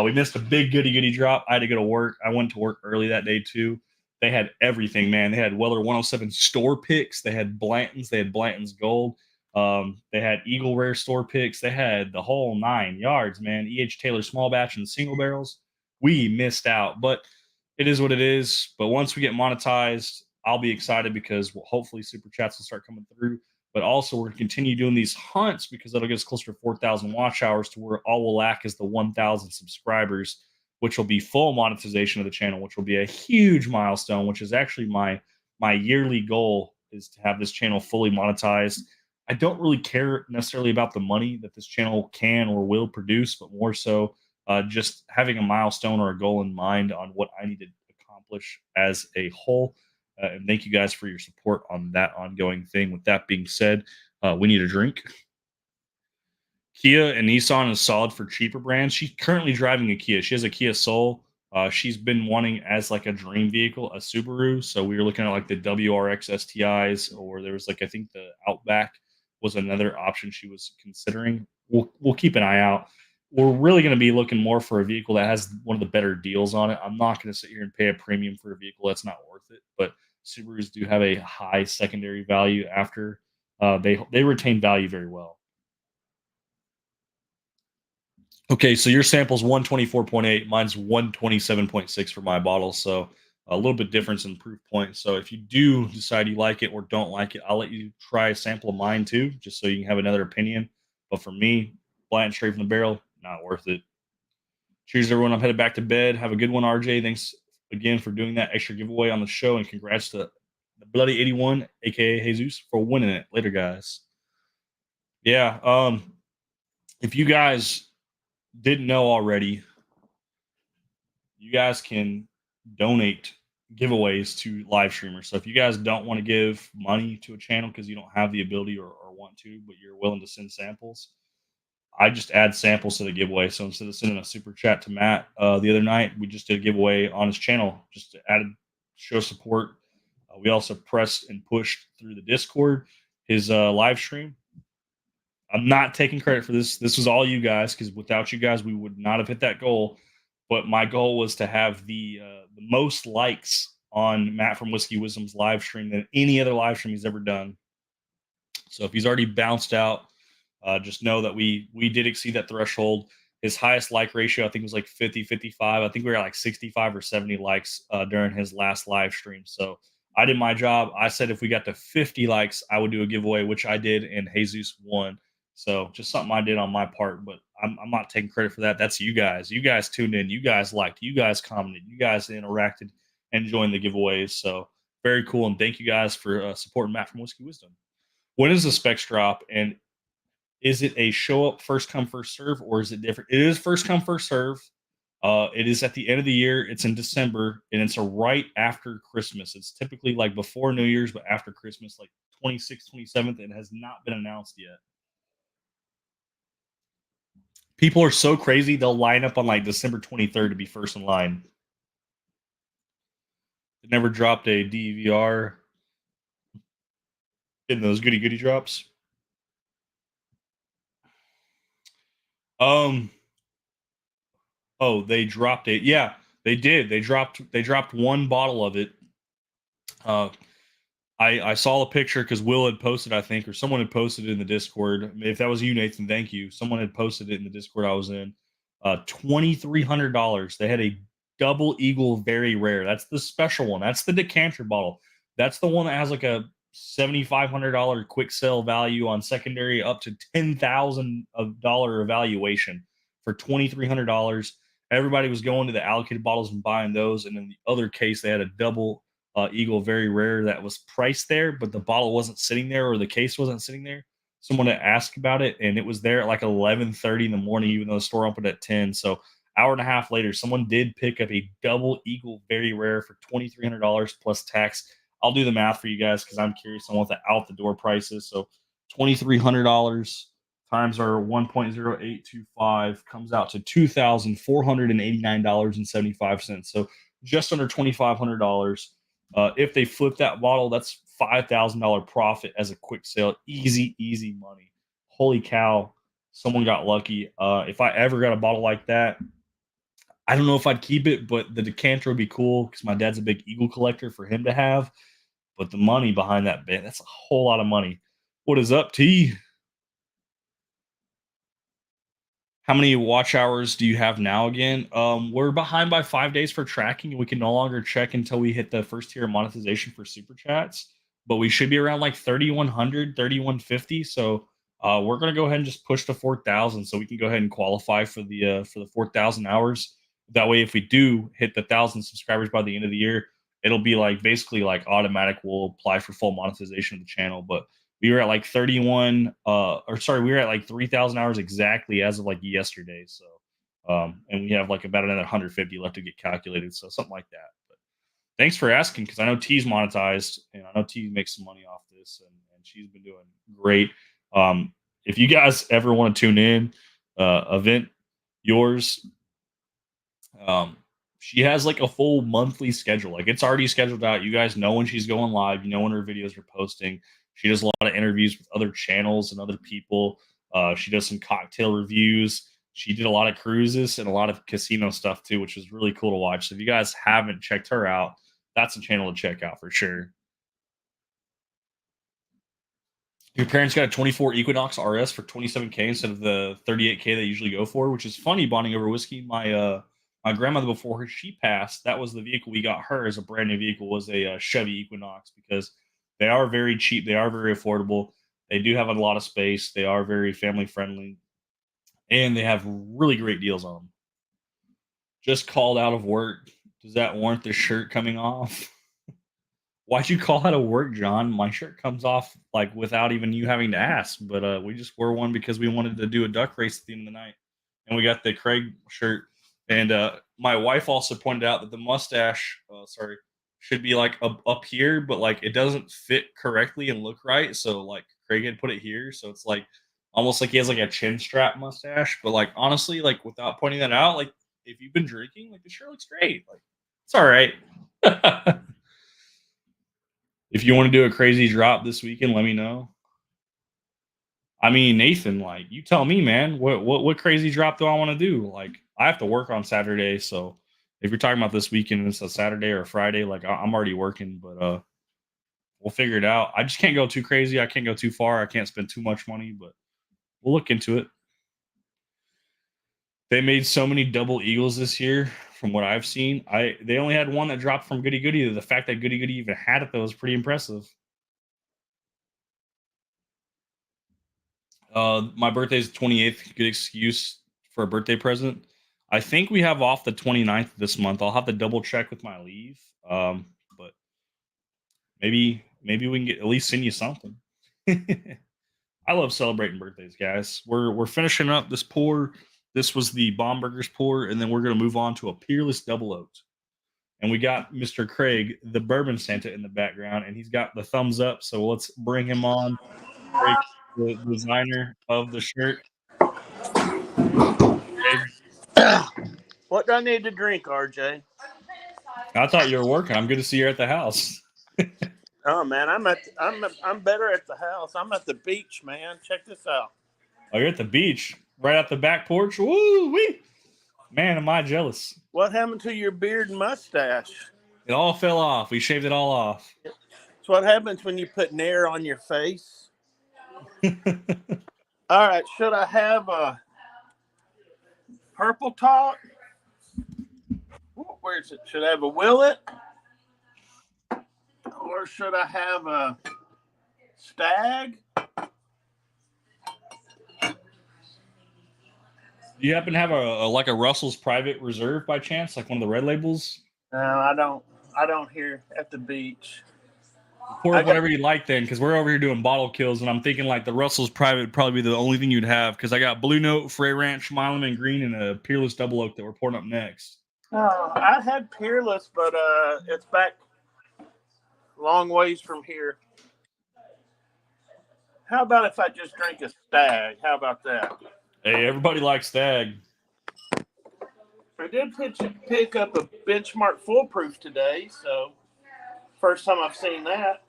We missed a big Goody Goody drop. I had to go to work. I went to work early that day too. They had everything, man. They had Weller 107 store picks. They had Blanton's. They had Blanton's Gold. They had Eagle Rare store picks. They had the whole 9 yards, man. E.H. Taylor small batch and single barrels. We missed out, but it is what it is. But once we get monetized, I'll be excited because hopefully super chats will start coming through. But also, we're going to continue doing these hunts because that'll get us closer to 4,000 watch hours to where all we'll lack is the 1,000 subscribers, which will be full monetization of the channel, which will be a huge milestone, which is actually my yearly goal is to have this channel fully monetized. I don't really care necessarily about the money that this channel can or will produce, but more so just having a milestone or a goal in mind on what I need to accomplish as a whole. And thank you guys for your support on that ongoing thing. With that being said, we need a drink. Kia and Nissan is solid for cheaper brands. She's currently driving a Kia. She has a Kia Soul. She's been wanting as like a dream vehicle, a Subaru. So we were looking at like the WRX STIs, or there was like I think the Outback was another option she was considering. We'll keep an eye out. We're really going to be looking more for a vehicle that has one of the better deals on it. I'm not going to sit here and pay a premium for a vehicle that's not worth it. But Subarus do have a high secondary value after they retain value very well. Okay, so your sample's 124.8, mine's 127.6 for my bottle. So a little bit difference in proof point. So if you do decide you like it or don't like it, I'll let you try a sample of mine too, just so you can have another opinion. But for me, blind straight from the barrel, not worth it. Cheers, everyone. I'm headed back to bed. Have a good one, RJ. Thanks again for doing that extra giveaway on the show, and congrats to the Bloody 81, aka Jesus, for winning it. Later, guys. Yeah. If you guys didn't know already, you guys can donate giveaways to live streamers. So if you guys don't want to give money to a channel because you don't have the ability or want to, but you're willing to send samples, I just add samples to the giveaway. So instead of sending a super chat to Matt the other night, we just did a giveaway on his channel, just to add show support. We also pressed and pushed through the Discord his live stream. I'm not taking credit for this. This was all you guys, because without you guys, we would not have hit that goal. But my goal was to have the most likes on Matt from Whiskey Wisdom's live stream than any other live stream he's ever done. So if he's already bounced out, just know that we did exceed that threshold. His highest like ratio, I think, was like 50, 55. I think we were at like 65 or 70 likes during his last live stream. So I did my job. I said if we got to 50 likes, I would do a giveaway, which I did, and Jesus won. So just something I did on my part, but I'm not taking credit for that. That's you guys. You guys tuned in. You guys liked. You guys commented. You guys interacted and joined the giveaways. So very cool. And thank you guys for supporting Matt from Whiskey Wisdom. When is the specs drop? And is it a show up first come first serve, or is it different? It is first come first serve. It is at the end of the year. It's in December, and it's a right after Christmas. It's typically like before New Year's, but after Christmas, like 26th, 27th. It has not been announced yet. People are so crazy, they'll line up on like December 23rd to be first in line. They never dropped a DVR in those goody goody drops. Oh, they dropped it. Yeah, they did. They dropped one bottle of it. Uh, I saw a picture because Will had posted, I think, or someone had posted it in the Discord. If that was you, Nathan, thank you. Someone had posted it in the Discord I was in. $2,300. They had a double eagle very rare. That's the special one. That's the decanter bottle. That's the one that has like a $7,500 quick sale value on secondary, up to $10,000 evaluation for $2,300. Everybody was going to the allocated bottles and buying those. And in the other case, they had a double Eagle very rare that was priced there, but the bottle wasn't sitting there, or the case wasn't sitting there. Someone had asked about it, and it was there at like 11:30 in the morning, even though the store opened at 10. So hour and a half later, someone did pick up a double Eagle very rare for $2,300 plus tax. I'll do the math for you guys because I'm curious on what the out the door price is. So $2,300 times our 1.0825 comes out to $2,489.75. So just under $2,500. If they flip that bottle, that's $5,000 profit as a quick sale. Easy, easy money. Holy cow. Someone got lucky. If I ever got a bottle like that, I don't know if I'd keep it, but the decanter would be cool because my dad's a big Eagle collector for him to have. But the money behind that bit, that's a whole lot of money. What is up, T? How many watch hours do you have now again? We're behind by 5 days for tracking. We can no longer check until we hit the first tier of monetization for super chats, but we should be around like 3,100, 3,150. So we're gonna go ahead and just push to 4,000, so we can go ahead and qualify for the 4,000 hours. That way, if we do hit the 1,000 subscribers by the end of the year, it'll be like basically like automatic. We'll apply for full monetization of the channel, but We were at like 31, we were at like 3,000 hours exactly as of like yesterday. So, and we have like about another 150 left to get calculated. So something like that. But thanks for asking, because I know T's monetized and I know T makes some money off this, and she's been doing great. If you guys ever want to tune in, event yours, um, she has like a full monthly schedule. Like it's already scheduled out. You guys know when she's going live. You know when her videos are posting. She does a lot of interviews with other channels and other people. She does some cocktail reviews. She did a lot of cruises and a lot of casino stuff too, which was really cool to watch. So if you guys haven't checked her out, that's a channel to check out for sure. Your parents got a 24 Equinox RS for 27K instead of the 38K they usually go for, which is funny. Bonding over whiskey. My grandmother, before her she passed, that was the vehicle we got her as a brand new vehicle, was a Chevy Equinox, because they are very cheap, they are very affordable, they do have a lot of space, they are very family friendly, and they have really great deals on them. Just called out of work. Does that warrant the shirt coming off? Why'd you call out of work, John? My shirt comes off like without even you having to ask. But we just wore one because we wanted to do a duck race at the end of the night, and we got the Craig shirt. And my wife also pointed out that the mustache, should be like up here, but like it doesn't fit correctly and look right. So like Craig had put it here, so it's like almost like he has like a chin strap mustache. But like honestly, like without pointing that out, like if you've been drinking, like the shirt looks great. Like it's all right. If you want to do a crazy drop this weekend, let me know. I mean, Nathan, like you tell me, man, what crazy drop do I want to do? Like I have to work on Saturday, so if you're talking about this weekend, it's a Saturday or a Friday. Like I'm already working, but we'll figure it out. I just can't go too crazy. I can't go too far. I can't spend too much money, but we'll look into it. They made so many double eagles this year, from what I've seen. They only had one that dropped from Goody Goody. The fact that Goody Goody even had it though was pretty impressive. My birthday's the 28th. Good excuse for a birthday present. I think we have off the 29th of this month. I'll have to double check with my leave. But maybe we can get at least send you something. I love celebrating birthdays, guys. We're finishing up this pour. This was the Bomberger's pour, and then we're gonna move on to a Peerless Double Oaked. And we got Mr. Craig, the Bourbon Santa, in the background, and he's got the thumbs up. So let's bring him on. Craig, the designer of the shirt. Craig, What do I need to drink, RJ? I thought you were working. I'm good to see you at the house. Oh man, I'm better at the house. I'm at the beach, man. Check this out. Oh, you're at the beach, right at the back porch. Woo wee! Man, am I jealous? What happened to your beard and mustache? It all fell off. We shaved it all off. It's what happens when you put Nair on your face. All right, should I have a purple top? Where is it? Should I have a Willet? Or should I have a Stag? Do you happen to have like a Russell's Private Reserve by chance, like one of the red labels? No, I don't. I don't here at the beach. Pour up whatever you like then, because we're over here doing bottle kills, and I'm thinking like the Russell's Private would probably be the only thing you'd have, because I got Blue Note, Frey Ranch, Mileman Green, and a Peerless Double Oak that we're pouring up next. Oh, I had Peerless, but it's back long ways from here. How about if I just drink a Stag? How about that? Hey, everybody likes Stag. I did pick up a Benchmark Foolproof today, so first time I've seen that.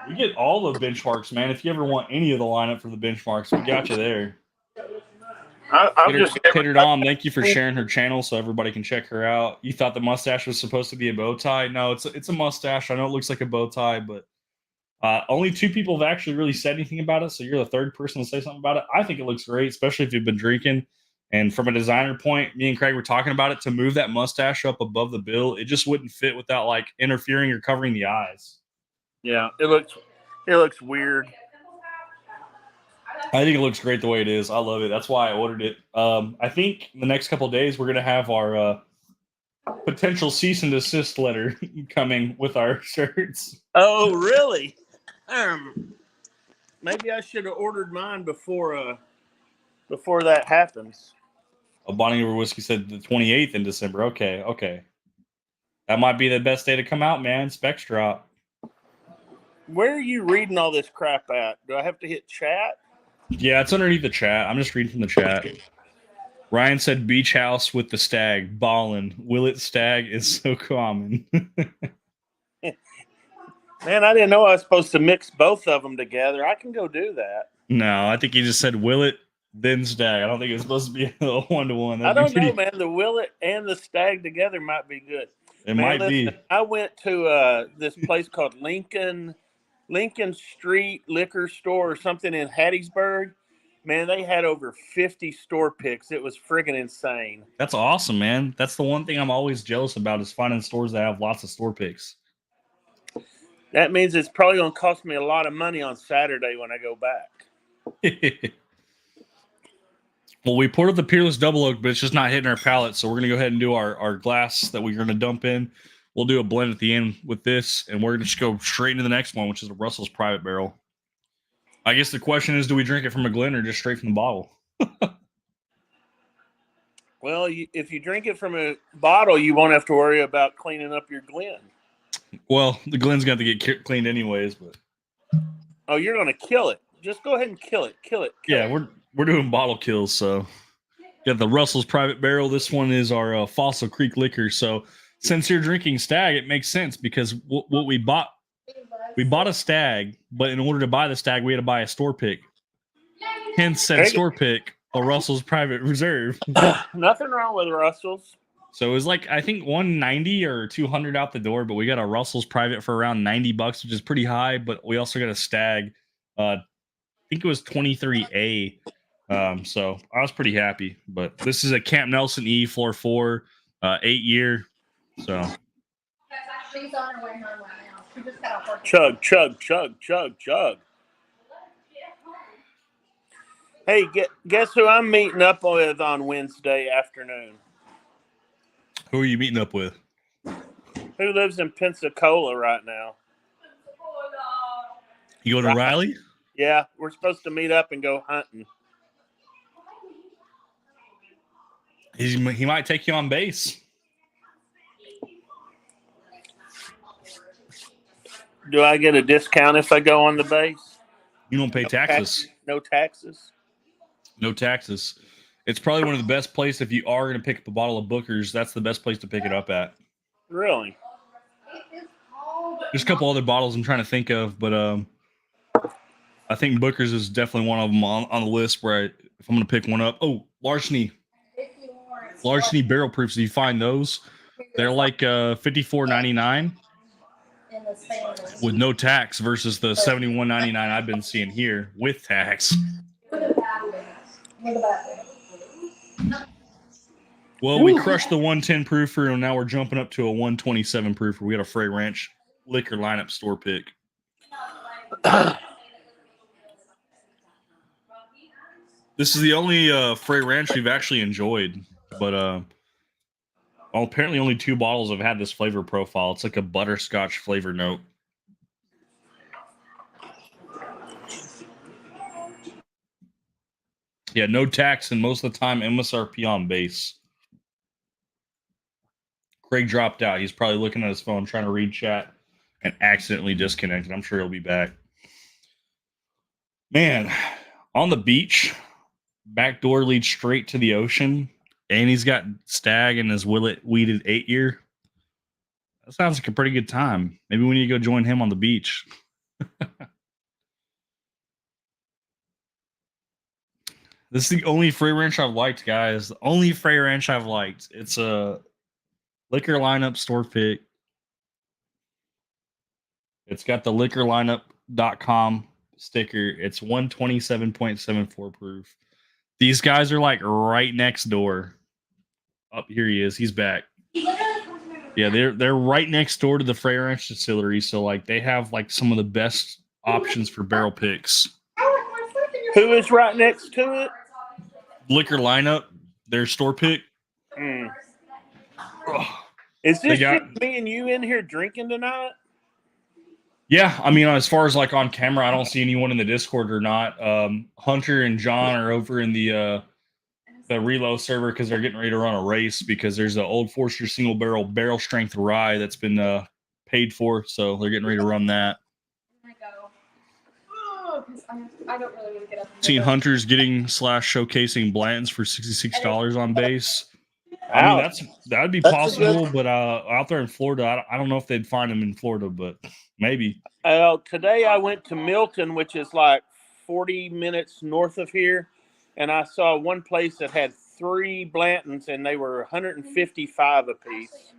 We get all the benchmarks, man. If you ever want any of the lineup for the benchmarks, we got you there. Tater Dom, thank you for sharing her channel so everybody can check her out. You thought the mustache was supposed to be a bow tie? No, it's a mustache. I know it looks like a bow tie, but only two people have actually really said anything about it. So you're the third person to say something about it. I think it looks great, especially if you've been drinking. And from a designer point, me and Craig were talking about it, to move that mustache up above the bill. It just wouldn't fit without like interfering or covering the eyes. Yeah, it looks weird. I think it looks great the way it is. I love it. That's why I ordered it. I think in the next couple of days we're gonna have our potential cease and desist letter coming with our shirts. Oh, really? Maybe I should have ordered mine before that happens. A Bonnie River Whiskey said the 28th in December. Okay. That might be the best day to come out, man. Specs drop. Where are you reading all this crap at? Do I have to hit chat? Yeah, it's underneath the chat. I'm just reading from the chat. Ryan said beach house with the stag. Ballin'. Willet stag is so common. Man, I didn't know I was supposed to mix both of them together. I can go do that. No, I think he just said Willet, then stag. I don't think it's supposed to be a 1-to-1. I don't know, man. The Willet and the stag together might be good. It might be. I went to this place called Lincoln Street Liquor Store or something in Hattiesburg. Man, they had over 50 store picks. It was friggin' insane. That's awesome, man. That's the one thing I'm always jealous about is finding stores that have lots of store picks. That means it's probably going to cost me a lot of money on Saturday when I go back. Well, we poured the Peerless Double Oak, but it's just not hitting our palate. So we're going to go ahead and do our glass that we're going to dump in. We'll do a blend at the end with this, and we're going to just go straight into the next one, which is a Russell's Private Barrel. I guess the question is, do we drink it from a Glen or just straight from the bottle? Well, if you drink it from a bottle, you won't have to worry about cleaning up your Glen. Well, the Glen's got to get cleaned anyways, but oh, you're going to kill it. Just go ahead and kill it. Yeah, we're doing bottle kills. So got the Russell's Private Barrel. This one is our Fossil Creek liquor. So since you're drinking Stag, it makes sense because what we bought a Stag, but in order to buy the Stag, we had to buy a store pick. Hence said store pick, a Russell's Private Reserve. Nothing wrong with Russell's. So it was like, I think 190 or 200 out the door, but we got a Russell's Private for around $90, which is pretty high. But we also got a Stag. I think it was 23A. So I was pretty happy. But this is a Camp Nelson E Floor 4, 8-year. So she's on her way home right now. She just got off work. Chug. Hey, guess who I'm meeting up with on Wednesday afternoon? Who are you meeting up with? Who lives in Pensacola right now? You going to Riley? Yeah, we're supposed to meet up and go hunting. He might take you on base. Do I get a discount if I go on the base? You don't pay taxes. No taxes? No taxes. It's probably one of the best places if you are going to pick up a bottle of Booker's. That's the best place to pick it up at. Really? There's a couple other bottles I'm trying to think of, but I think Booker's is definitely one of them on the list where if I'm going to pick one up. Oh, Larceny barrel proofs. Do you find those? They're like $54.99 with no tax versus the $71.99 I've been seeing here with tax. Well, we crushed the 110 proofer, and now we're jumping up to a 127 proofer. We got a Frey Ranch liquor lineup store pick. This is the only Frey Ranch we've actually enjoyed, but apparently only 2 bottles have had this flavor profile. It's like a butterscotch flavor note. Yeah, no tax, and most of the time MSRP on base. Craig dropped out. He's probably looking at his phone trying to read chat and accidentally disconnected. I'm sure he'll be back. Man, on the beach, back door leads straight to the ocean, and he's got Stag and his Willet weeded 8-year. That sounds like a pretty good time. Maybe we need to go join him on the beach. This is the only Frey Ranch I've liked, guys. The only Frey Ranch I've liked. It's a liquor lineup store pick. It's got the liquorlineup.com sticker. It's 127.74 proof. These guys are like right next door. Up here he is. He's back. Yeah, they're right next door to the Frey Ranch distillery. So like they have like some of the best options for barrel picks. Who is right next to it? Liquor lineup, their store pick. Is this just me and you in here drinking tonight? Yeah, I mean, as far as like on camera, I don't see anyone in the Discord or not. Hunter and John are over in the reload server because they're getting ready to run a race because there's an Old Forester single barrel strength rye that's been paid for, so they're getting ready to run that. I go. Oh, because I don't really want to get up. Seen Hunters getting / showcasing Blantons for $66 on base. I mean, that'd be That's a good. possible, but out there in Florida, I don't know if they'd find them in Florida, but maybe. Today I went to Milton, which is like 40 minutes north of here, and I saw one place that had 3 Blantons, and they were 155 a piece.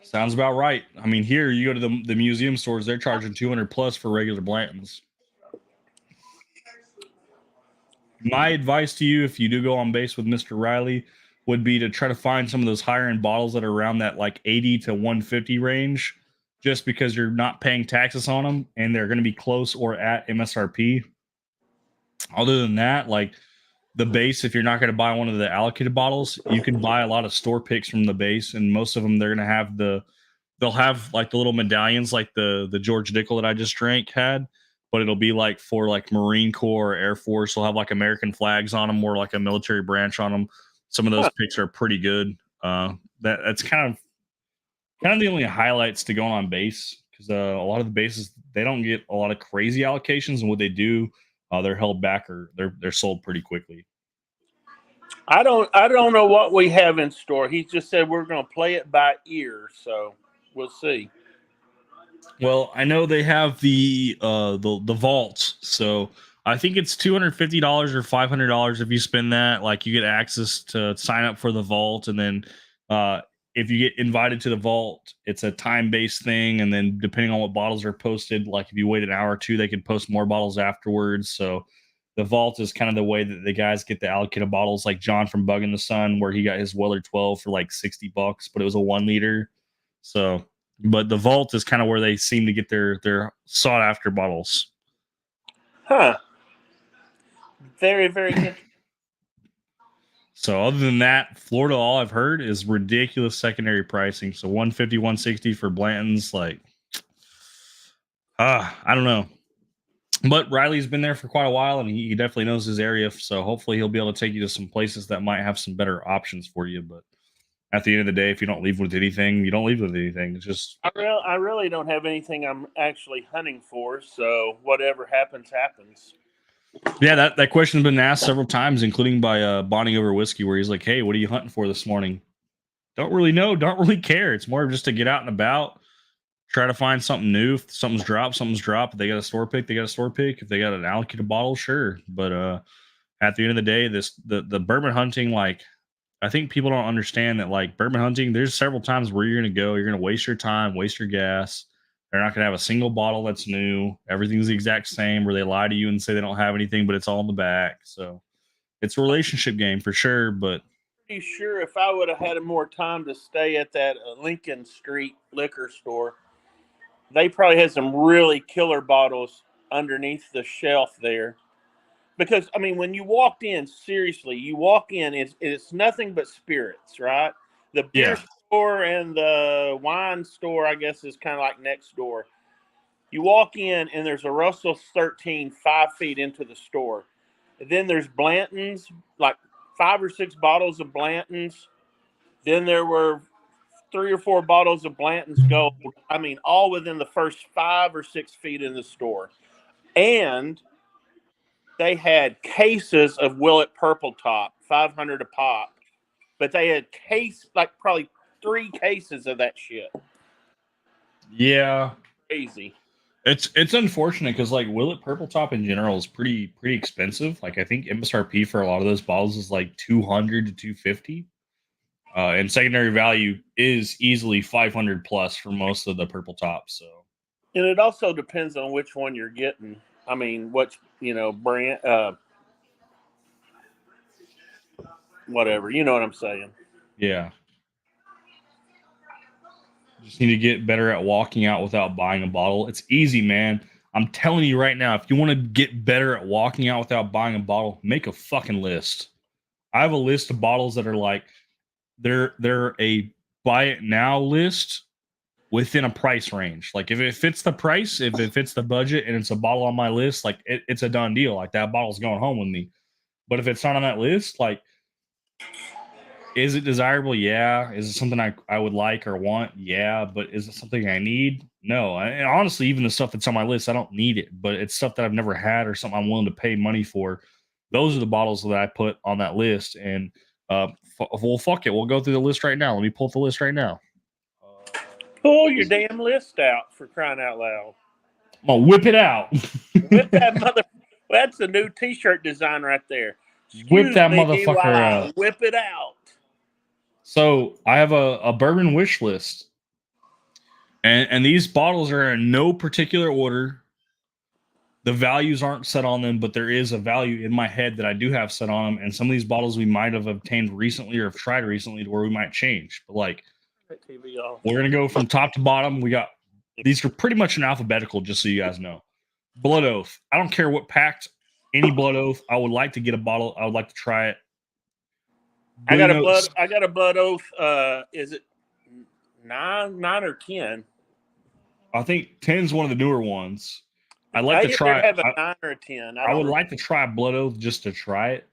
Sounds about right. I mean, here you go to the museum stores, they're charging 200 plus for regular Blantons. My advice to you, if you do go on base with Mr. Riley, would be to try to find some of those higher end bottles that are around that like 80 to 150 range, just because you're not paying taxes on them and they're going to be close or at MSRP. Other than that, like the base, if you're not going to buy one of the allocated bottles, you can buy a lot of store picks from the base, and most of them they're going to have they'll have like the little medallions like the George Dickel that I just drank had, but it'll be like for like Marine Corps or Air Force. They'll have like American flags on them or like a military branch on them. Some of those picks are pretty good. That's kind of the only highlights to going on base because a lot of the bases they don't get a lot of crazy allocations, and what they do, they're held back or they're sold pretty quickly. I don't know what we have in store. He just said we're going to play it by ear, so we'll see. Well, I know they have the vault, so I think it's $250 or $500 if you spend that. Like you get access to sign up for the vault, and then if you get invited to the vault, it's a time based thing, and then depending on what bottles are posted, like if you wait an hour or two, they can post more bottles afterwards. So the vault is kind of the way that the guys get the allocated bottles, like John from Bug in the Sun, where he got his Weller 12 for like $60, but it was a 1 liter. So but the vault is kind of where they seem to get their sought after bottles. Huh. Very, very interesting. So other than that, Florida, all I've heard is ridiculous secondary pricing. So 150, 160 for Blanton's, like, I don't know. But Riley's been there for quite a while, and he definitely knows his area. So hopefully he'll be able to take you to some places that might have some better options for you. But at the end of the day, if you don't leave with anything, you don't leave with anything. It's just I really don't have anything I'm actually hunting for, so whatever happens, happens. yeah, that question's been asked several times, including by Bonnie Over Whiskey, where he's like, "Hey, what are you hunting for this morning?" Don't really know, don't really care. It's more just to get out and about, try to find something new. If something's dropped, something's dropped. If they got a store pick, they got a store pick. If they got an allocated bottle, sure. But at the end of the day, the bourbon hunting, like I think people don't understand that like bourbon hunting, there's several times where you're gonna waste your time, waste your gas. They're not gonna have a single bottle that's new. Everything's the exact same, where they lie to you and say they don't have anything, but it's all in the back. So it's a relationship game for sure. But Pretty sure if I would have had more time to stay at that Lincoln Street liquor store, they probably had some really killer bottles underneath the shelf there. Because I mean, when you walked in, seriously, you walk in, it's nothing but spirits, right? The beer yeah, store and the wine store, I guess, is kind of like next door. You walk in, and there's a Russell's 13 5 feet into the store. And then there's Blanton's, like 5 or 6 bottles of Blanton's. Then there were 3 or 4 bottles of Blanton's Gold. I mean, all within the first 5 or 6 feet in the store. And they had cases of Willet Purple Top, 500 a pop. But they had probably 3 cases of that shit. yeah. Crazy. It's unfortunate because like Willet Purple Top in general is pretty expensive. Like I think MSRP for a lot of those bottles is like 200 to 250. And secondary value is easily 500 plus for most of the purple tops. So, And it also depends on which one you're getting. I mean, brand, whatever. You know what I'm saying? yeah, just need to get better at walking out without buying a bottle. It's easy, man. I'm telling you right now, if you want to get better at walking out without buying a bottle, make a fucking list. I have a list of bottles that are like they're a buy it now list, within a price range. Like if it fits the price, if it fits the budget, and it's a bottle on my list, like it's a done deal. Like that bottle's going home with me. But if it's not on that list, like, is it desirable? Yeah. Is it something I would like or want? Yeah. But is it something I need? No. And honestly, even the stuff that's on my list, I don't need it, but it's stuff that I've never had or something I'm willing to pay money for. Those are the bottles that I put on that list. And well, fuck it. We'll go through the list right now. Let me pull up the list right now. Pull your damn list out, for crying out loud. I'm gonna whip it out. Whip that mother. That's a new T-shirt design right there. Whip that me motherfucker while I out. whip it out. So I have a bourbon wish list, and these bottles are in no particular order. The values aren't set on them, but there is a value in my head that I do have set on them. And some of these bottles we might have obtained recently or have tried recently to where we might change. But like, TV off. we're gonna go from top to bottom. We got these are pretty much in alphabetical, just so you guys know. Blood Oath. I don't care what packed, any Blood Oath. I would like to get a bottle. I would like to try it. I got a blood oath. Is it nine or 10? I think 10 is one of the newer ones. I'd I like to try. have a 9 or a 10. I would like to try Blood Oath just to try it.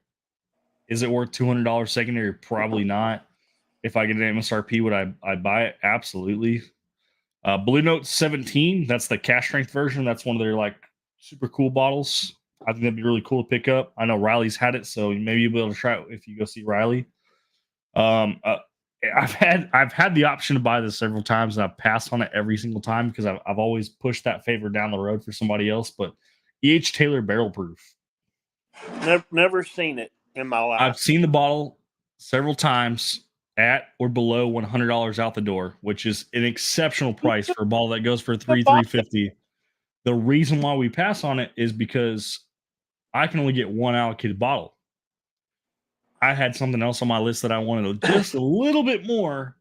Is it worth $200 secondary? Probably not. If I get an MSRP, would I buy it? Absolutely. Blue Note 17. That's the cash strength version. That's one of their like super cool bottles. I think that'd be really cool to pick up. I know Riley's had it, so maybe you'll be able to try it if you go see Riley. I've had the option to buy this several times, and I've passed on it every single time because I've always pushed that favor down the road for somebody else. But E.H. Taylor Barrel Proof. Never seen it in my life. I've seen the bottle several times at or below $100 out the door, which is an exceptional price for a bottle that goes for $350. The reason why we pass on it is because I can only get one allocated bottle. I had something else on my list that I wanted just a little bit more,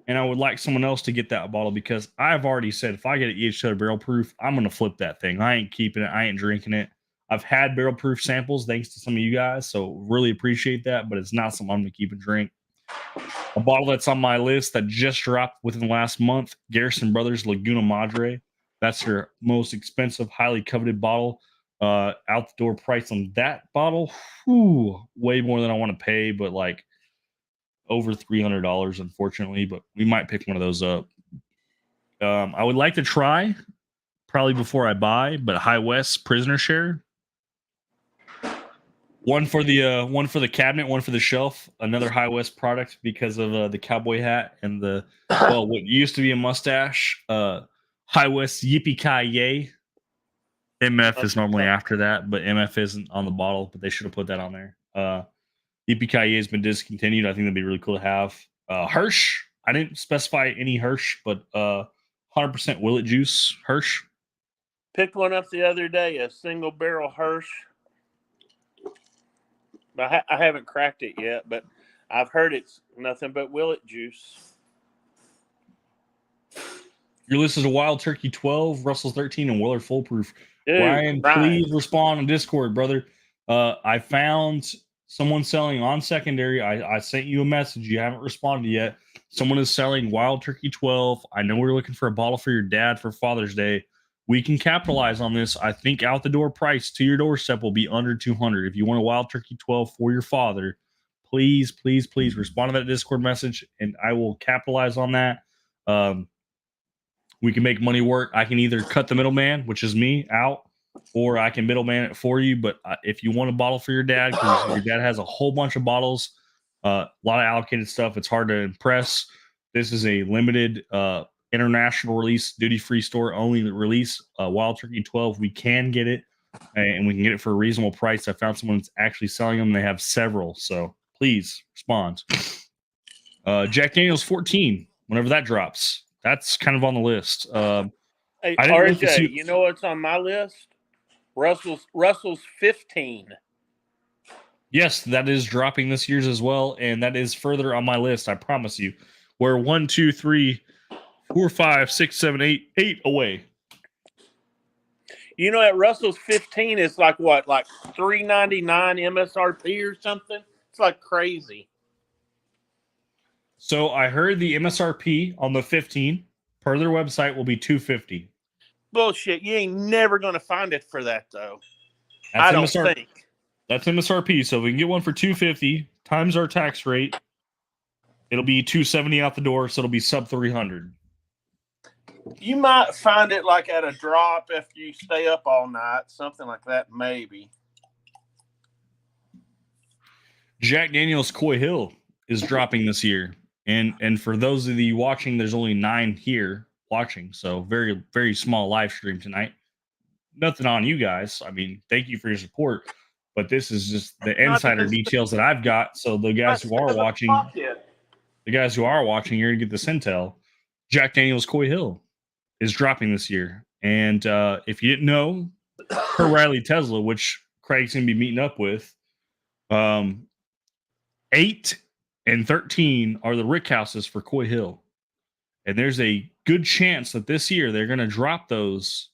and I would like someone else to get that bottle because I've already said if I get an EH Taylor Barrel Proof, I'm going to flip that thing. I ain't keeping it. I ain't drinking it. I've had barrel proof samples thanks to some of you guys, so really appreciate that, but it's not something I'm going to keep and drink. A bottle that's on my list that just dropped within the last month, Garrison Brothers Laguna Madre. That's their most expensive, highly coveted bottle. Out the door price on that bottle, way more than I want to pay, but like over $300, unfortunately. But we might pick one of those up. I would like to try, probably before I buy, but High West Prisoner Share. One for the cabinet, one for the shelf. Another High West product because of the cowboy hat and the what used to be a mustache. High West Yippee Ki Yay. MF is normally after that, but MF isn't on the bottle, but they should have put that on there. Yippee Ki Yay has been discontinued. I think that'd be really cool to have. Hirsch. I didn't specify any Hirsch, but 100% Willet Juice Hirsch. Picked one up the other day, a single barrel Hirsch. I haven't cracked it yet, but I've heard it's nothing but Willet juice. Your list is a Wild Turkey 12, Russell's 13, and Weller Foolproof. Dude, Ryan, please respond on Discord, brother. I found someone selling on secondary. I sent you a message. You haven't responded yet. Someone is selling Wild Turkey 12. I know we're looking for a bottle for your dad for Father's Day. We can capitalize on this. I think out the door price to your doorstep will be under $200. If you want a Wild Turkey 12 for your father, please, please, please respond to that Discord message, and I will capitalize on that. We can make money work. I can either cut the middleman, which is me, out, or I can middleman it for you. But if you want a bottle for your dad, because your dad has a whole bunch of bottles, a lot of allocated stuff, it's hard to impress. This is a limited international release, duty-free store only release. Wild Turkey 12, we can get it, and we can get it for a reasonable price. I found someone that's actually selling them. They have several, so please respond. Jack Daniel's 14, whenever that drops. That's kind of on the list. Hey, RJ, you know what's on my list? Russell's 15. Yes, that is dropping this year's as well, and that is further on my list. I promise you. We're 1, 2, 3, 4, 5, 6, 7, 8 away. You know that Russell's 15 is like what, like $3.99 MSRP or something? It's like crazy. So I heard the MSRP on the 15 per their website will be $250. Bullshit. You ain't never going to find it for that, though. That's I don't MSR think. That's MSRP. So if we can get one for $250 times our tax rate, it'll be $270 out the door. So it'll be sub $300. You might find it like at a drop if you stay up all night, something like that, maybe. Jack Daniel's Coy Hill is dropping this year. And for those of you watching, there's only 9 here watching. So very, very small live stream tonight. Nothing on you guys. I mean, thank you for your support. But this is just the insider details that I've got. So the guys who are watching, you're gonna get this intel. Jack Daniel's Coy Hill is dropping this year. And if you didn't know, per Riley Tesla, which Craig's gonna be meeting up with, 8 and 13 are the rick houses for Coy Hill. And there's a good chance that this year they're going to drop those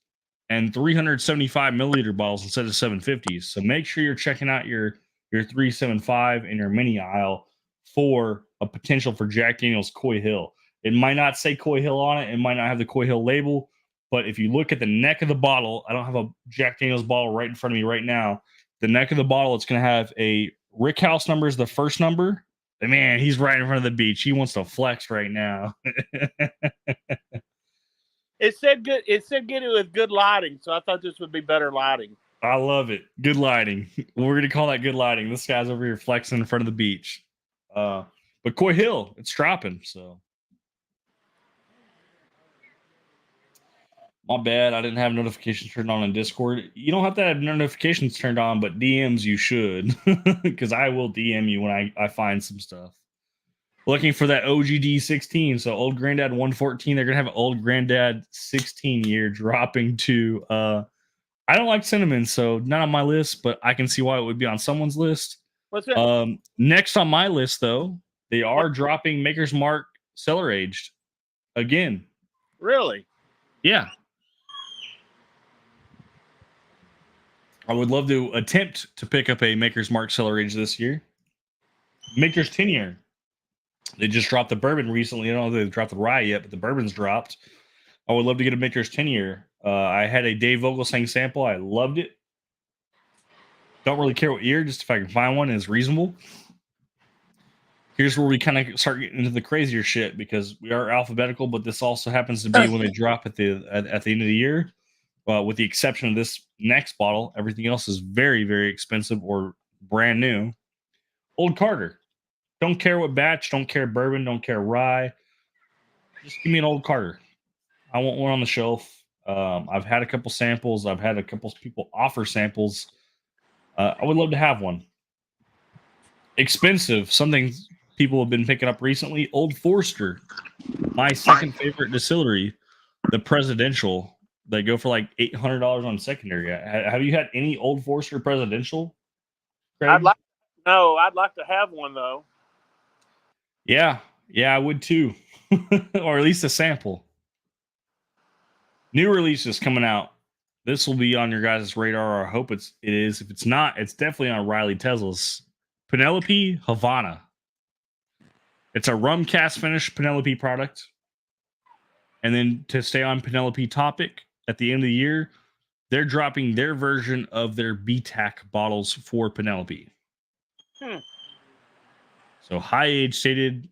and 375 milliliter bottles instead of 750s. So make sure you're checking out your 375 and your mini aisle for a potential for Jack Daniel's Coy Hill. It might not say Coy Hill on it. It might not have the Coy Hill label. But if you look at the neck of the bottle, I don't have a Jack Daniel's bottle right in front of me right now. The neck of the bottle, it's going to have a Rick House number is the first number. Man, he's right in front of the beach. He wants to flex right now. It said good. It said get it with good lighting, so I thought this would be better lighting. I love it. Good lighting. We're gonna call that good lighting. This guy's over here flexing in front of the beach. But Coy Hill, it's dropping. So my bad. I didn't have notifications turned on in Discord. You don't have to have notifications turned on, but DMs you should, because I will DM you when I find some stuff. Looking for that OGD 16. So Old Granddad 114. They're gonna have an Old Granddad 16 year dropping to. I don't like cinnamon, so not on my list, but I can see why it would be on someone's list. What's that? Next on my list, though, they are dropping Maker's Mark Cellar Aged again. Really? Yeah. I would love to attempt to pick up a Maker's Mark Cellar Aged this year. Maker's 10 year. They just dropped the bourbon recently. I don't know if they've dropped the rye yet, but the bourbon's dropped. I would love to get a Maker's 10 year. I had a Dave Vogelsang sample. I loved it. Don't really care what year, just if I can find one is reasonable. Here's where we kind of start getting into the crazier shit because we are alphabetical, but this also happens to be when they drop at the end of the year. With the exception of this next bottle, everything else is very, very expensive or brand new. Old Carter. Don't care what batch, don't care bourbon, don't care rye. Just give me an Old Carter. I want one on the shelf. I've had a couple samples. I've had a couple people offer samples. I would love to have one. Expensive. Something people have been picking up recently. Old Forester. My second favorite distillery. The Presidential. They go for like $800 on secondary. Have you had any Old Forester Presidential, Craig? I'd like to have one though. Yeah, I would too. Or at least a sample. New releases coming out. This will be on your guys' radar. I hope it is. If it's not, it's definitely on Riley Tesla's. Penelope Havana. It's a rum cast finish Penelope product. And then to stay on Penelope topic, at the end of the year, they're dropping their version of their BTAC bottles for Penelope. So high age stated,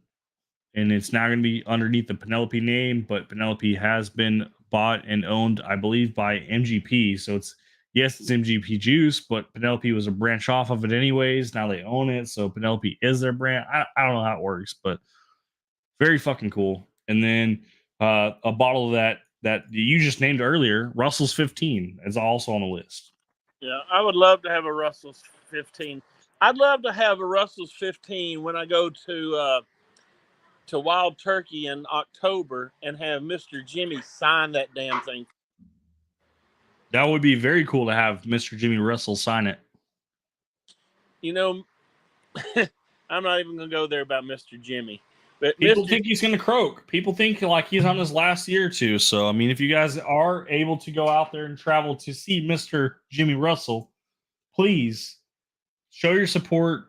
and it's now going to be underneath the Penelope name, but Penelope has been bought and owned, I believe, by MGP. So it's MGP Juice, but Penelope was a branch off of it anyways. Now they own it, so Penelope is their brand. I don't know how it works, but very fucking cool. And then a bottle of that you just named earlier, Russell's 15, is also on the list. Yeah, I would love to have a Russell's 15. I'd love to have a Russell's 15 when I go to Wild Turkey in October and have Mr. Jimmy sign that damn thing. That would be very cool to have Mr. Jimmy Russell sign it. You know, I'm not even going to go there about Mr. Jimmy. But people think he's going to croak. People think like he's on his last year or two. So, I mean, if you guys are able to go out there and travel to see Mr. Jimmy Russell, please show your support.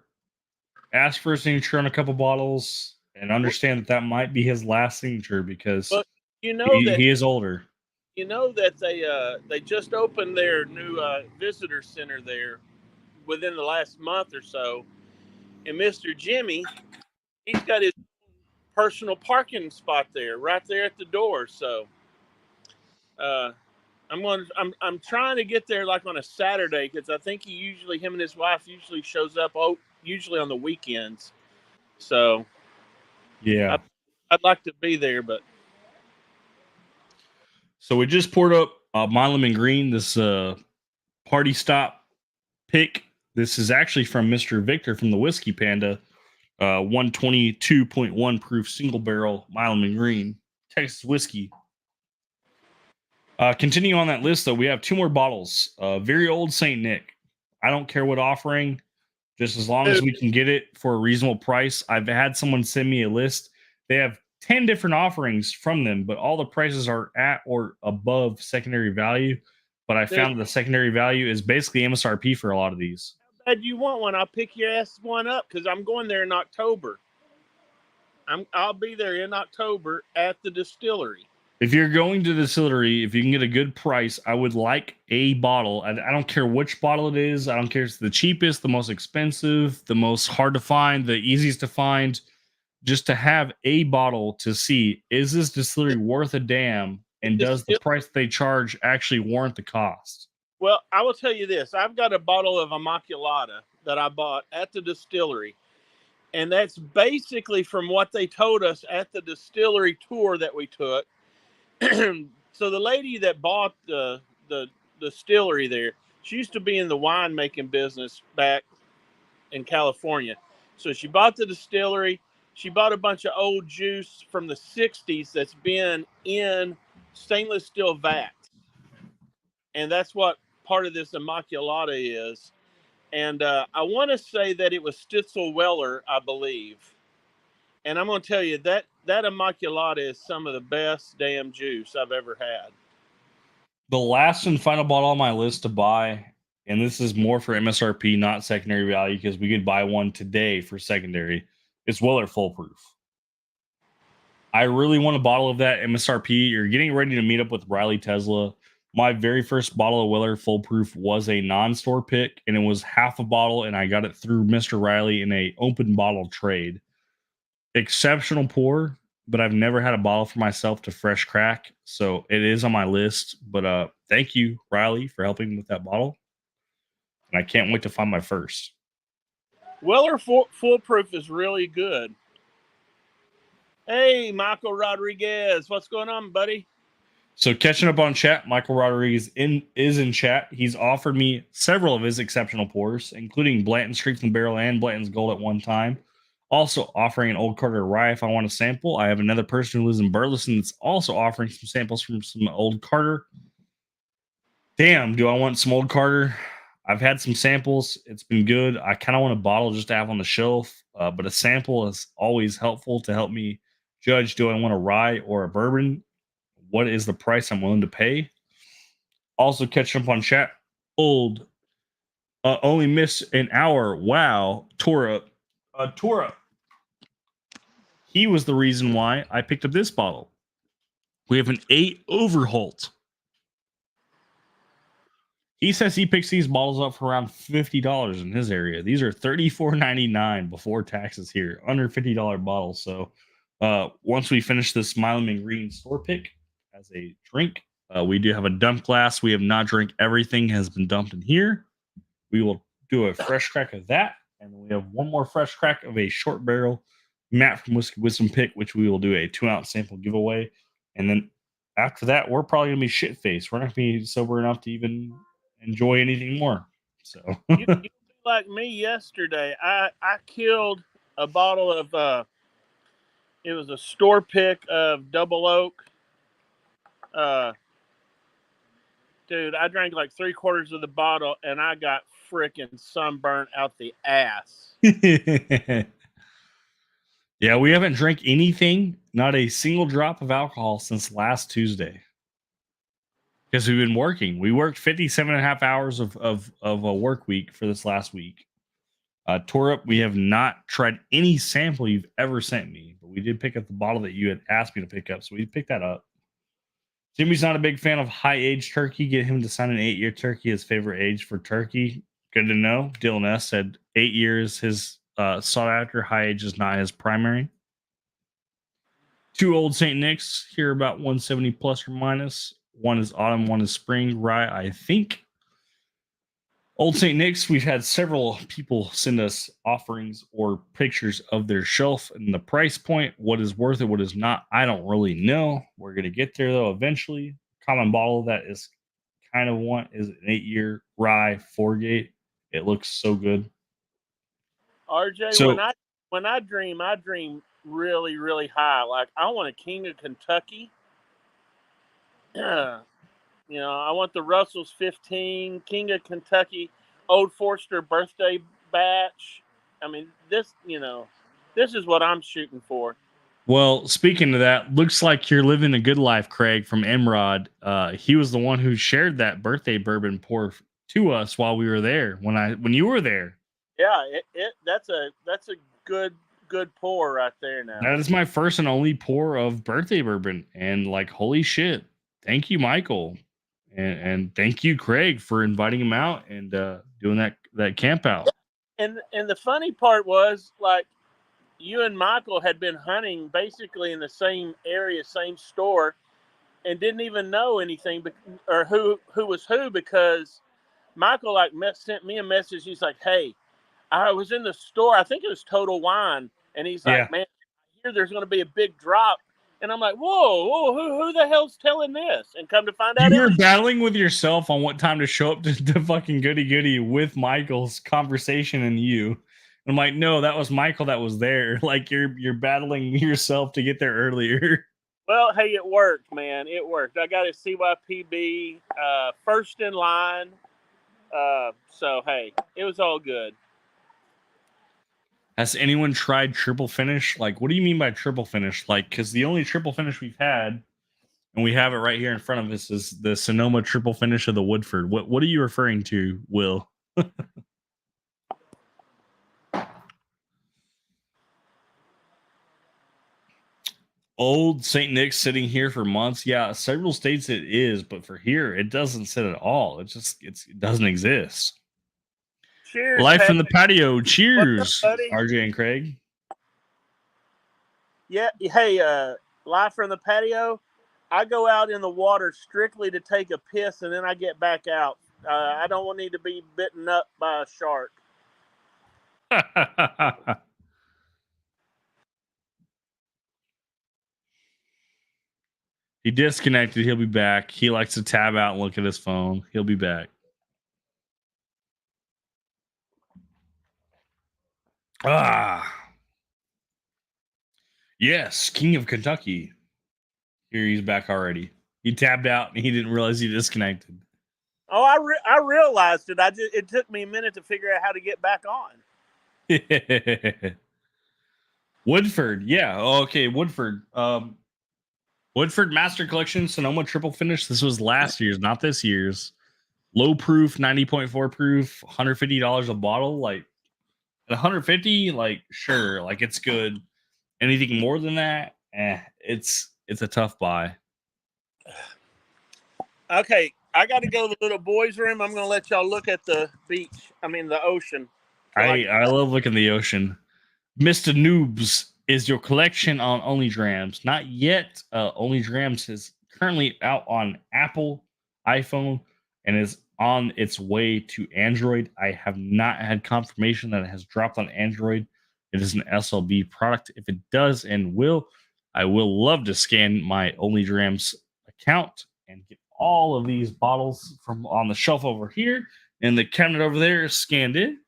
Ask for a signature on a couple bottles and understand that might be his last signature because You know that He is older. they just opened their new visitor center there within the last month or so, and Mr. Jimmy, he's got his personal parking spot there, right there at the door. So uh, I'm trying to get there like on a Saturday because I think him and his wife usually shows up usually on the weekends. So Yeah. I'd like to be there, but So we just poured up my lemon green. This party stop pick. This is actually from Mr. Victor from the Whiskey Panda. 122.1 proof single barrel Milam and Green Texas whiskey. Continuing on that list, though, we have two more bottles. Very old Saint Nick. I don't care what offering, just as long as we can get it for a reasonable price. I've had someone send me a list. They have 10 different offerings from them, but all the prices are at or above secondary value. But I found that the secondary value is basically MSRP for a lot of these. How bad you want one? I'll pick your ass one up because I'm going there in October. I'll be there in October at the distillery. If you're going to the distillery, if you can get a good price, I would like a bottle. I don't care which bottle it is. I don't care if it's the cheapest, the most expensive, the most hard to find, the easiest to find. Just to have a bottle to see, is this distillery worth a damn? And does the price they charge actually warrant the cost? Well, I will tell you this. I've got a bottle of Immaculata that I bought at the distillery. And that's basically from what they told us at the distillery tour that we took. So the lady that bought the distillery there, she used to be in the wine making business back in California. So she bought the distillery. She bought a bunch of old juice from the 60s that's been in stainless steel vats. And that's what part of this Immaculata is. And I want to say that it was Stitzel Weller, I believe. And I'm going to tell you that Immaculata is some of the best damn juice I've ever had. The last and final bottle on my list to buy, and this is more for MSRP, not secondary value, because we could buy one today for secondary. It's Weller Full Proof. I really want a bottle of that MSRP. You're getting ready to meet up with Riley Tesla. My very first bottle of Weller Full Proof was a non-store pick, and it was half a bottle, and I got it through Mr. Riley in a open bottle trade. Exceptional pour, but I've never had a bottle for myself to fresh crack, so it is on my list. But thank you, Riley, for helping with that bottle, and I can't wait to find my first. Weller Foolproof is really good. Hey, Michael Rodriguez, what's going on, buddy? So catching up on chat, Michael Rodriguez is in chat. He's offered me several of his exceptional pours, including Blanton's Strength and Barrel and Blanton's Gold at one time. Also offering an Old Carter rye if I want a sample. I have another person who lives in Burleson that's also offering some samples from some Old Carter. Damn, do I want some Old Carter? I've had some samples. It's been good. I kind of want a bottle just to have on the shelf, but a sample is always helpful to help me judge, do I want a rye or a bourbon? What is the price I'm willing to pay? Also catching up on chat. Old only missed an hour. Wow. Tora. He was the reason why I picked up this bottle. We have an 8 Overholt. He says he picks these bottles up for around $50 in his area. These are $34.99 before taxes here, under $50 bottles. So once we finish this Milam and Green store pick as a drink, we do have a dump glass. We have not drank everything has been dumped in here. We will do a fresh crack of that, and then we have one more fresh crack of a short barrel Matt from Whiskey Wisdom pick, which we will do a 2-ounce sample giveaway. And then after that, we're probably gonna be shit faced. We're not gonna be sober enough to even enjoy anything more. So you like me yesterday. I killed a bottle of it was a store pick of Double Oak. Dude, I drank like 3/4 of the bottle and I got freaking sunburnt out the ass. Yeah, we haven't drank anything, not a single drop of alcohol since last Tuesday. Because we've been working. We worked 57 and a half hours of a work week for this last week. Tore up, we have not tried any sample you've ever sent me, but we did pick up the bottle that you had asked me to pick up, so we picked that up. Jimmy's not a big fan of high age turkey. Get him to sign an 8-year turkey. His favorite age for turkey. Good to know. Dylan S said 8 years. His sought after. High age is not his primary. 2 old St. Nick's here about 170 plus or minus. One is autumn, one is spring, right? I think. Old St. Nick's, we've had several people send us offerings or pictures of their shelf and the price point. What is worth it, what is not, I don't really know. We're going to get there, though, eventually. Common bottle that is kind of want is an 8-year rye 4-gate. It looks so good. RJ, So, when I dream really, really high. Like, I want a King of Kentucky. I want the Russell's 15, King of Kentucky, Old Forster birthday batch. I mean, this is what I'm shooting for. well, speaking of that, looks like you're living a good life, Craig from Emrod. He was the one who shared that birthday bourbon pour to us while we were there when you were there. Yeah, that's a good pour right there now. That is my first and only pour of birthday bourbon, and like, holy shit! Thank you, Michael, and thank you, Craig, for inviting him out and doing that camp out. And the funny part was, like, you and Michael had been hunting basically in the same area, same store, and didn't even know anything or who was who, because Michael sent me a message. He's like, "Hey, I was in the store. I think it was Total Wine," and he's like, "Man, I hear there's going to be a big drop." And I'm like, "Whoa, who the hell's telling this?" And come to find out, you were battling with yourself on what time to show up to fucking goody with Michael's conversation and you. And I'm like, no, that was Michael that was there. Like, you're battling yourself to get there earlier. Well, hey, it worked, man. It worked. I got a CYPB first in line. So, hey, it was all good. Has anyone tried triple finish? Like, what do you mean by triple finish? Like, because the only triple finish we've had, and we have it right here in front of us, is the Sonoma triple finish of the Woodford. What are you referring to, Will? Old St. Nick's sitting here for months. Yeah, several states it is, but for here, it doesn't sit at all. It doesn't exist. Cheers. Life from the patio. Cheers, up, buddy? RJ and Craig. Yeah. Hey, live from the patio. I go out in the water strictly to take a piss, and then I get back out. I don't need to be bitten up by a shark. He disconnected. He'll be back. He likes to tab out and look at his phone. He'll be back. Yes, King of Kentucky. Here he's back already. He tabbed out and he didn't realize he disconnected. Oh, I realized it. It took me a minute to figure out how to get back on. Woodford, yeah. Okay, Woodford. Woodford Master Collection Sonoma Triple Finish. This was last year's, not this year's. Low proof, 90.4 proof, $150 a bottle. Like, at $150, like, sure, like, it's good. Anything more than that, it's a tough buy. Okay, I got to go to the little boys' room. I'm going to let y'all look at the beach. I mean, the ocean. I love looking at the ocean. Mr. Noobs is your collection on Only Drams. Not yet. Only Drams is currently out on Apple, iPhone, and is on its way to Android. I have not had confirmation that it has dropped on Android. It is an SLB product. If it does and will, I will love to scan my Only Drams account and get all of these bottles from on the shelf over here and the cabinet over there scanned in.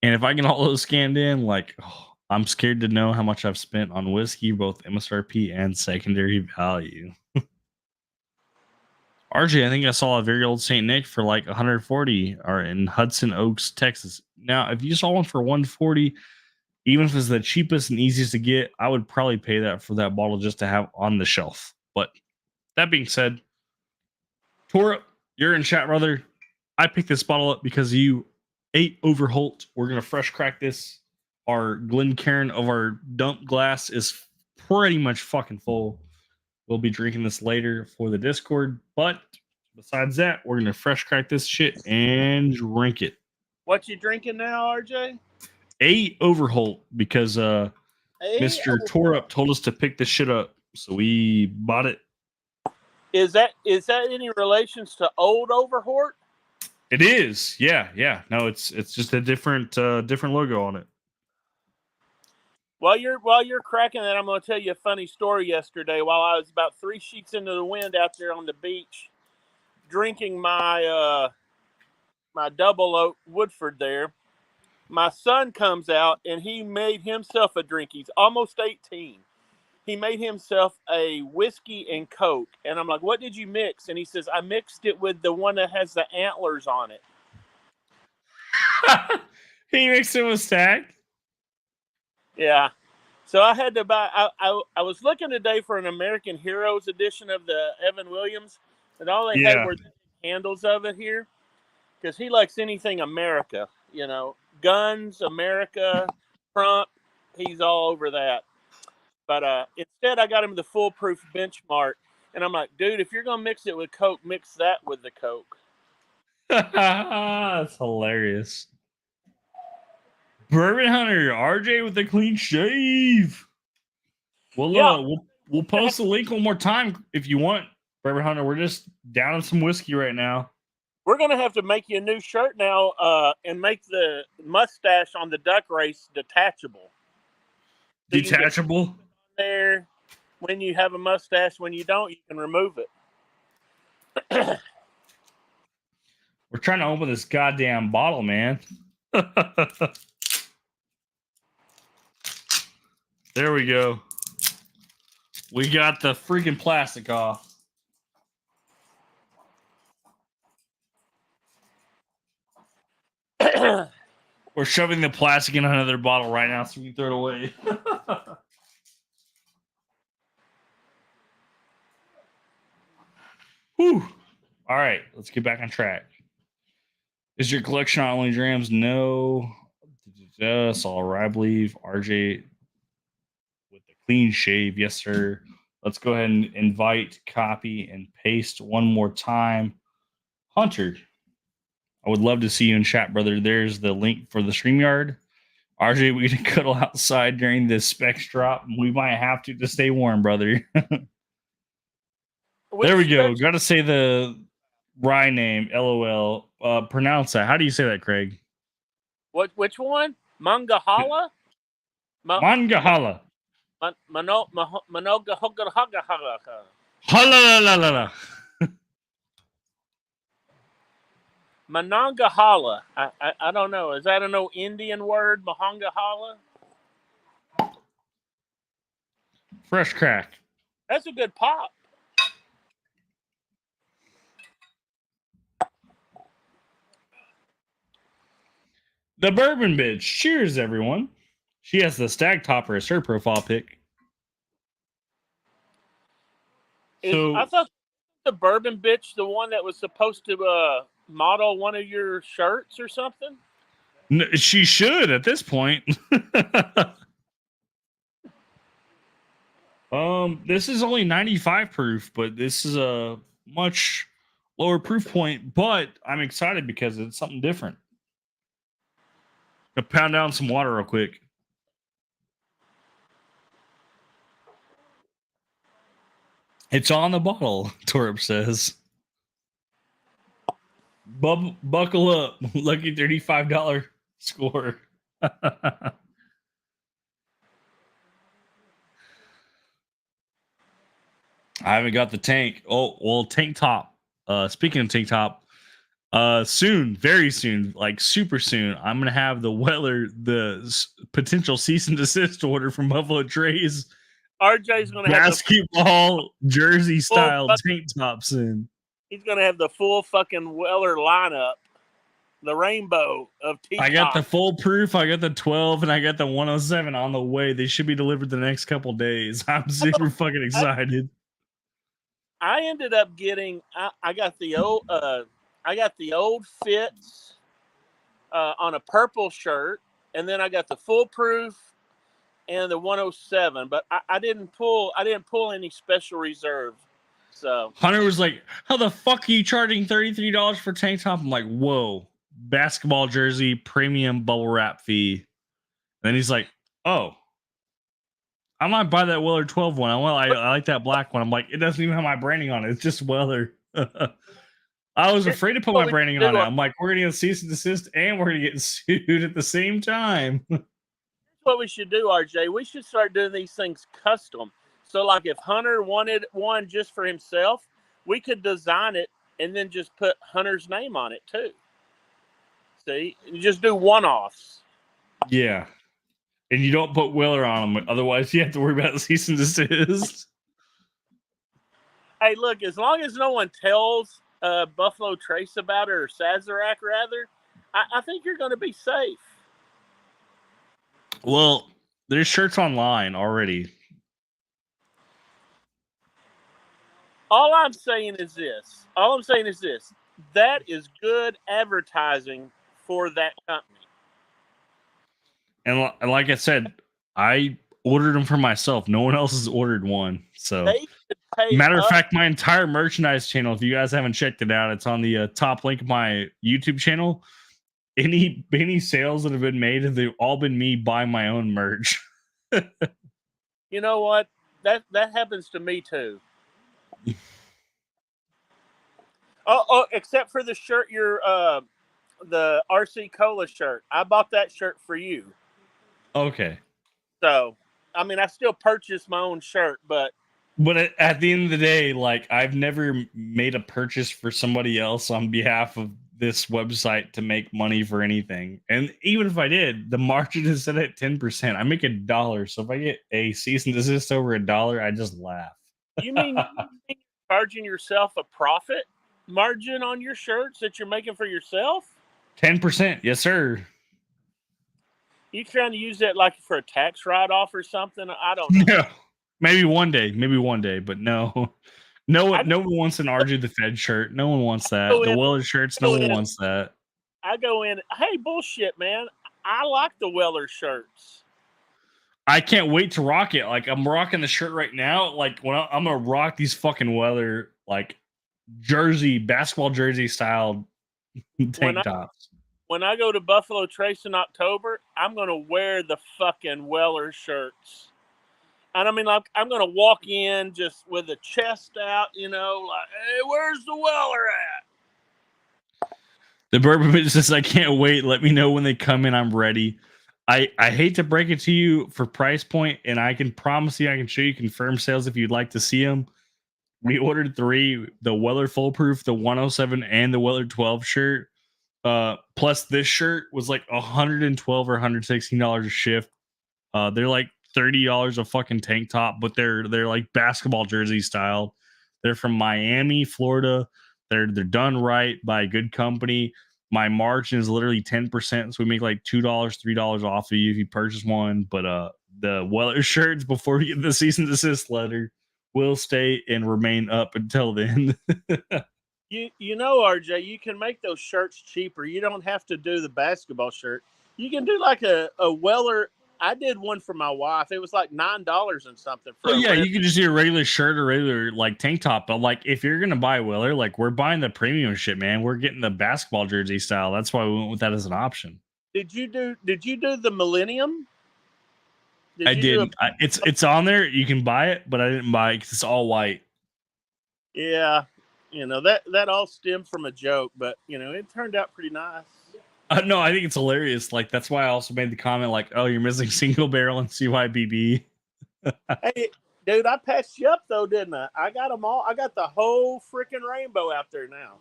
And if I get all those scanned in, like, I'm scared to know how much I've spent on whiskey, both MSRP and secondary value. RJ, I think I saw a very old St. Nick for like 140 or in Hudson Oaks, Texas. Now, if you saw one for 140, even if it's the cheapest and easiest to get, I would probably pay that for that bottle just to have on the shelf. But that being said, Tora, you're in chat, brother. I picked this bottle up because you ate Overholt. We're going to fresh crack this. Our Glencairn of our dump glass is pretty much fucking full. We'll be drinking this later for the Discord. But besides that, we're gonna fresh crack this shit and drink it. What you drinking now, RJ? A Overholt because Mr. Torup told us to pick this shit up, so we bought it. Is that any relations to Old Overhort? It is, yeah. No, it's just a different logo on it. While you're cracking that, I'm going to tell you a funny story. Yesterday, while I was about 3 sheets into the wind out there on the beach, drinking my my double oak Woodford there, my son comes out and he made himself a drink. He's almost 18. He made himself a whiskey and Coke. And I'm like, what did you mix? And he says, I mixed it with the one that has the antlers on it. He mixed it with Stack? Yeah. So I had to buy, I was looking today for an American Heroes edition of the Evan Williams. And all they had were the handles of it here. Because he likes anything America, you know. Guns, America, Trump. He's all over that. But instead, I got him the foolproof benchmark. And I'm like, dude, if you're going to mix it with Coke, mix that with the Coke. That's hilarious. Bourbon Hunter, RJ with a clean shave. Well, we'll post the link one more time if you want, Bourbon Hunter. We're just downing some whiskey right now. We're going to have to make you a new shirt now and make the mustache on the duck race detachable. So Detachable? There, when you have a mustache, when you don't, you can remove it. We're trying to open this goddamn bottle, man. There we go. We got the freaking plastic off. We're shoving the plastic in another bottle right now so we can throw it away. Whew. All right, let's get back on track. Is your collection on only drams? No. That's all right, I believe. RJ with the clean shave. Yes, sir. Let's go ahead and invite, copy, and paste one more time. Hunter, I would love to see you in chat, brother. There's the link for the StreamYard. RJ, we can cuddle outside during this specs drop. We might have to stay warm, brother. There we go. Got to say the rye name, LOL. Pronounce that. How do you say that, Craig? Which one? Mangahala? Mangahala. Hala. Manangahala. I don't know. Is that an old Indian word? Mahangahala? Fresh crack. That's a good pop. The Bourbon Bitch. Cheers, everyone. She has the Stag Topper as her profile pic. I thought the Bourbon Bitch, the one that was supposed to model one of your shirts or something? No, she should at this point. This is only 95 proof, but this is a much lower proof point. But I'm excited because it's something different. Gonna pound down some water real quick. It's on the bottle, Torp says. Buckle up. Lucky $35 score. I haven't got the tank. Oh, well, tank top. Speaking of tank top, soon, very soon, like super soon, I'm gonna have the potential cease and desist order from Buffalo Trace. RJ's gonna have basketball jersey style tank top soon. He's gonna have the full fucking Weller lineup, the rainbow of T-top. I got the full proof, I got the 12, and I got the 107 on the way. They should be delivered the next couple days. I'm super fucking excited. I ended up getting. I got the old fits on a purple shirt, and then I got the full proof and the 107, but I didn't pull any special reserve. So Hunter was like, "How the fuck are you charging $33 for tank top?" I'm like, "Whoa, basketball jersey, premium bubble wrap fee." Then he's like, "Oh, I might buy that Weller 12 one. I like that black one." I'm like, "It doesn't even have my branding on it. It's just Weller." I was afraid to put my branding on it. I'm like, "We're gonna get cease and desist, and we're gonna get sued at the same time." what we should do, RJ. We should start doing these things custom. So, like, if Hunter wanted one just for himself, we could design it and then just put Hunter's name on it too. See, and just do one-offs. Yeah, and you don't put Weller on them, otherwise you have to worry about the cease and desist. Hey, look, as long as no one tells Buffalo Trace about it, or Sazerac rather, I think you're going to be safe. Well, there's shirts online already. All I'm saying is this. That is good advertising for that company. And like I said, I ordered them for myself. No one else has ordered one. So, They could pay matter of us- fact, my entire merchandise channel, if you guys haven't checked it out, it's on the top link of my YouTube channel. Any sales that have been made, they've all been me buying my own merch. You know what? That happens to me too. Oh, except for the shirt, the RC Cola shirt. I bought that shirt for you. Okay. So, I mean, I still purchased my own shirt, but at the end of the day, like, I've never made a purchase for somebody else on behalf of this website to make money for anything. And even if I did, the margin is set at 10%. I make $1. So if I get a cease and desist over $1, I just laugh. you mean you're charging yourself a profit margin on your shirts that you're making for yourself? 10%. Yes, sir. You trying to use that like for a tax write-off or something? I don't know. No. Maybe one day, but no. No one wants an RJ the Fed shirt. No one wants that. The Weller shirts, no one wants that. I go in, hey, bullshit, man. I like the Weller shirts. I can't wait to rock it. Like, I'm rocking the shirt right now. Like, when I'm gonna rock these fucking Weller, like, basketball jersey style tank tops. When I go to Buffalo Trace in October, I'm gonna wear the fucking Weller shirts. And I mean, like, I'm going to walk in just with the chest out, like, hey, where's the Weller at? The Bourbon bitch says, I can't wait. Let me know when they come in. I'm ready. I hate to break it to you for price point, and I can promise you I can show you confirmed sales if you'd like to see them. We ordered 3, the Weller Foolproof, the 107, and the Weller 12 shirt. Plus this shirt was like $112 or $116 a shift. They're like $30 a fucking tank top, but they're like basketball jersey style. They're from Miami, Florida. They're done right by a good company. My margin is literally 10%, so we make like $2, $3 off of you if you purchase one. But the Weller shirts, before we get the cease and desist letter, will stay and remain up until then. You know, RJ, you can make those shirts cheaper. You don't have to do the basketball shirt. You can do like a Weller. I did one for my wife. It was like $9 and something. You can just do a regular shirt or regular like tank top. But like, if you're gonna buy Weller, like, we're buying the premium shit, man. We're getting the basketball jersey style. That's why we went with that as an option. Did you do the Millennium? I did. It's on there. You can buy it, but I didn't buy it because it's all white. Yeah, that all stemmed from a joke, but it turned out pretty nice. No, I think it's hilarious. Like, that's why I also made the comment, like, oh, you're missing single barrel and CYBB. Hey, dude, I patched you up though, didn't I? I got them all. I got the whole freaking rainbow out there now.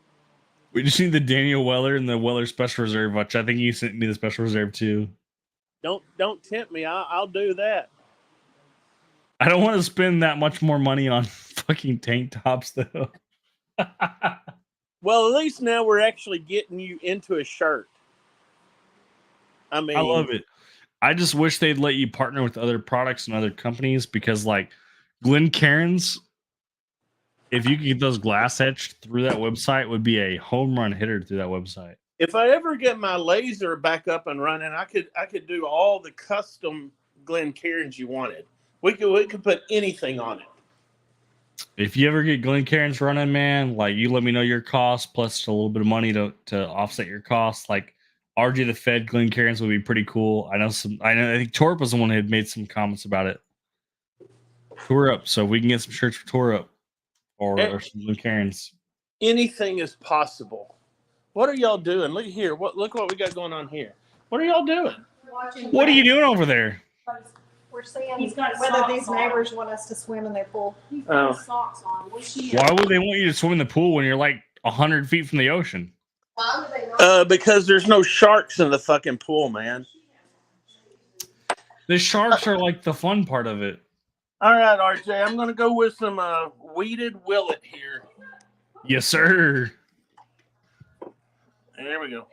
We just need the Daniel Weller and the Weller Special Reserve, which I think you sent me the Special Reserve too. Don't tempt me. I'll do that. I don't want to spend that much more money on fucking tank tops though. Well, at least now we're actually getting you into a shirt. I mean, I love it. I just wish they'd let you partner with other products and other companies, because like Glen Cairns, if you could get those glass etched through that website, would be a home run hitter through that website. If I ever get my laser back up and running, I could do all the custom Glencairns you wanted. We could put anything on it. If you ever get Glencairns running, man, like you let me know your cost plus a little bit of money to offset your costs. Like RJ the Fed Glencairns would be pretty cool. I think Torp was the one who had made some comments about it. Tour up, so we can get some shirts for Tour up or some Glencairns. Anything is possible. What are y'all doing? Look here. Look what we got going on here. What are y'all doing? What are you doing over there? We're seeing whether these neighbors want us to swim in their pool. He's got socks on. Why would they want you to swim in the pool when you're like 100 feet from the ocean? Why would they not? Because there's no sharks in the fucking pool, man. The sharks are like the fun part of it. All right, RJ, I'm going to go with some weeded willet here. Yes, sir. There we go.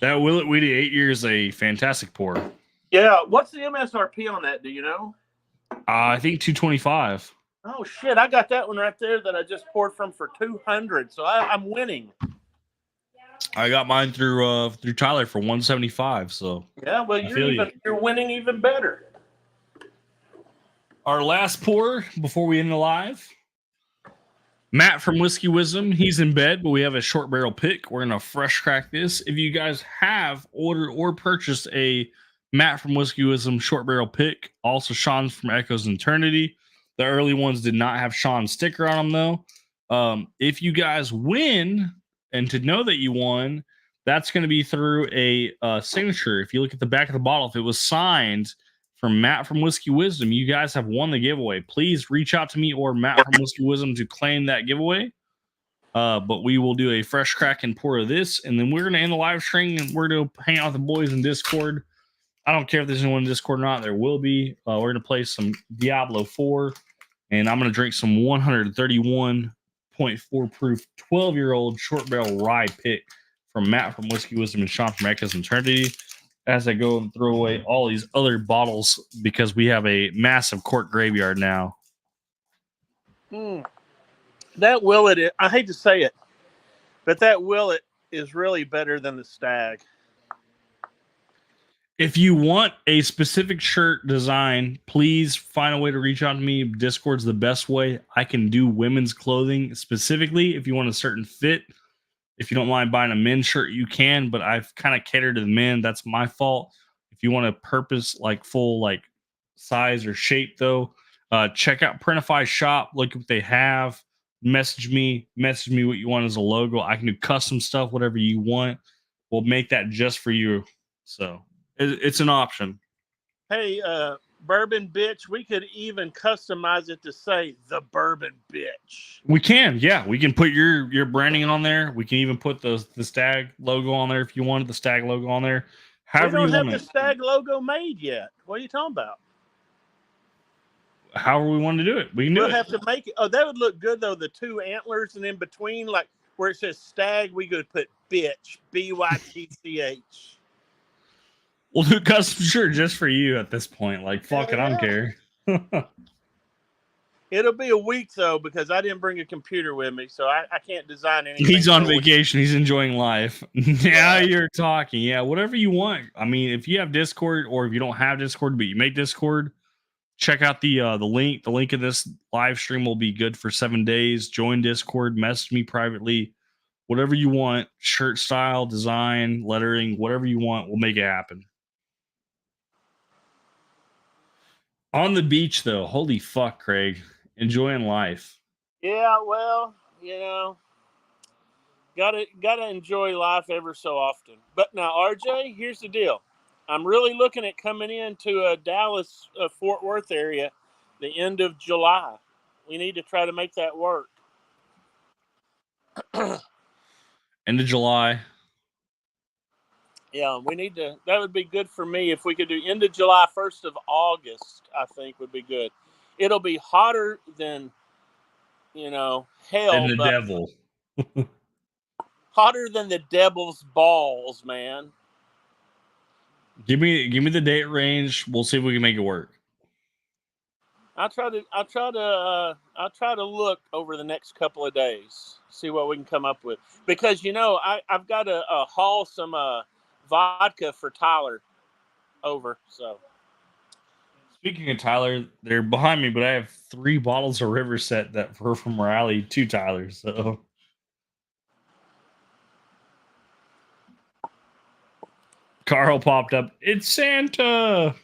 That Willet Weedy 8 year is a fantastic pour. Yeah, what's the MSRP on that? Do you know? I think 225. Oh shit! I got that one right there that I just poured from for 200. So I'm winning. I got mine through Tyler for 175. So yeah, well you're winning even better. Our last pour before we end the live. Matt from Whiskey Wisdom, he's in bed, but we have a short barrel pick. We're gonna fresh crack this. If you guys have ordered or purchased a Matt from Whiskey Wisdom short barrel pick, also Sean's from Echoes of Eternity. The early ones did not have Sean's sticker on them though. If you guys win, and to know that you won, that's going to be through a signature. If you look at the back of the bottle, if it was signed from Matt from Whiskey Wisdom, you guys have won the giveaway. Please reach out to me or Matt from Whiskey Wisdom to claim that giveaway. But we will do a fresh crack and pour of this, and then we're going to end the live stream, and we're going to hang out with the boys in Discord. I don't care if there's anyone in Discord or not. There will be. We're going to play some Diablo 4, and I'm going to drink some 131.4 proof 12-year-old short barrel rye pick from Matt from Whiskey Wisdom and Sean from Echoes of Eternity, as I go and throw away all these other bottles because we have a massive cork graveyard now. That Willet, I hate to say it, but that Willet is really better than the Stag. If you want a specific shirt design, please find a way to reach out to me. Discord's the best way. I can do women's clothing specifically. If you want a certain fit, if you don't mind buying a men's shirt, you can, but I've kind of catered to the men. That's my fault. If you want a purpose, like full, like size or shape though, check out Printify Shop. Look what they have. Message me what you want as a logo. I can do custom stuff, whatever you want. We'll make that just for you. So it's an option. Hey, Bourbon Bitch, we could even customize it to say the Bourbon Bitch. We can, yeah. We can put your branding on there. We can even put the Stag logo on there if you wanted the Stag logo on there. However we don't have the Stag logo made yet. What are you talking about? However we want to do it, we can do it. We'll have to make it. Oh, that would look good though. The two antlers and in between, like where it says Stag, we could put bitch, BYTCH. We'll do a custom shirt just for you at this point. Like, fuck it, I don't care. It'll be a week, though, because I didn't bring a computer with me, so I can't design anything. He's on vacation. He's enjoying life. Now you're talking. Yeah, whatever you want. I mean, if you have Discord or if you don't have Discord, but you make Discord, check out the link. The link of this live stream will be good for 7 days. Join Discord. Message me privately. Whatever you want, shirt style, design, lettering, whatever you want, we'll make it happen. On the beach, though, holy fuck, Craig. Enjoying life. Yeah, well, gotta enjoy life ever so often. But now, RJ, here's the deal. I'm really looking at coming into a Dallas, Fort Worth area the end of July. We need to try to make that work. End of July. Yeah, we need to. That would be good for me if we could do end of July, 1st of August. I think would be good. It'll be hotter than, hell. And the devil. Hotter than the devil's balls, man. Give me the date range. We'll see if we can make it work. I'll try to look over the next couple of days, see what we can come up with. Because I've got to haul some vodka for Tyler over. So Speaking of Tyler, they're behind me, but I have 3 bottles of River Set that were from Raleigh to Tyler. So Carl popped up. It's Santa.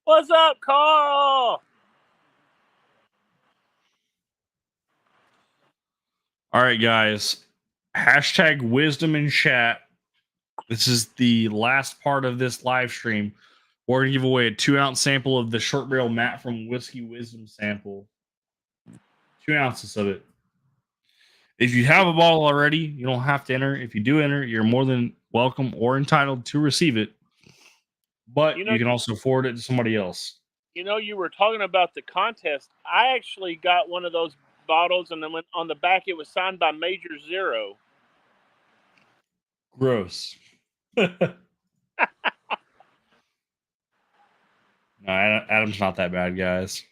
what's up, Carl? All right, guys. Hashtag wisdom in chat. This is the last part of this live stream. We're going to give away a 2-ounce sample of the short barrel Matt from Whiskey Wisdom sample. 2 ounces of it. If you have a bottle already, you don't have to enter. If you do enter, you're more than welcome or entitled to receive it. But you can also forward it to somebody else. You were talking about the contest. I actually got one of those bottles, and then on the back it was signed by Major Zero. Gross. No, Adam's not that bad, guys.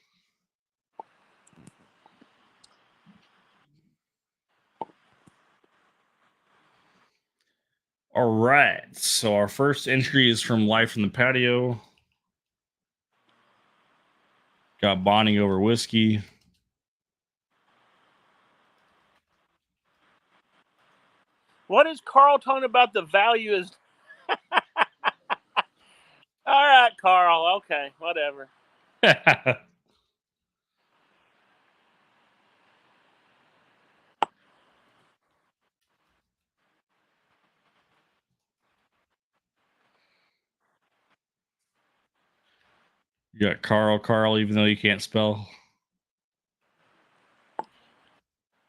All right. So our first entry is from Life from the Patio. Got bonding over whiskey. What is Carl talking about? The value is. All right, Carl. Okay, whatever. You got Carl, even though you can't spell. You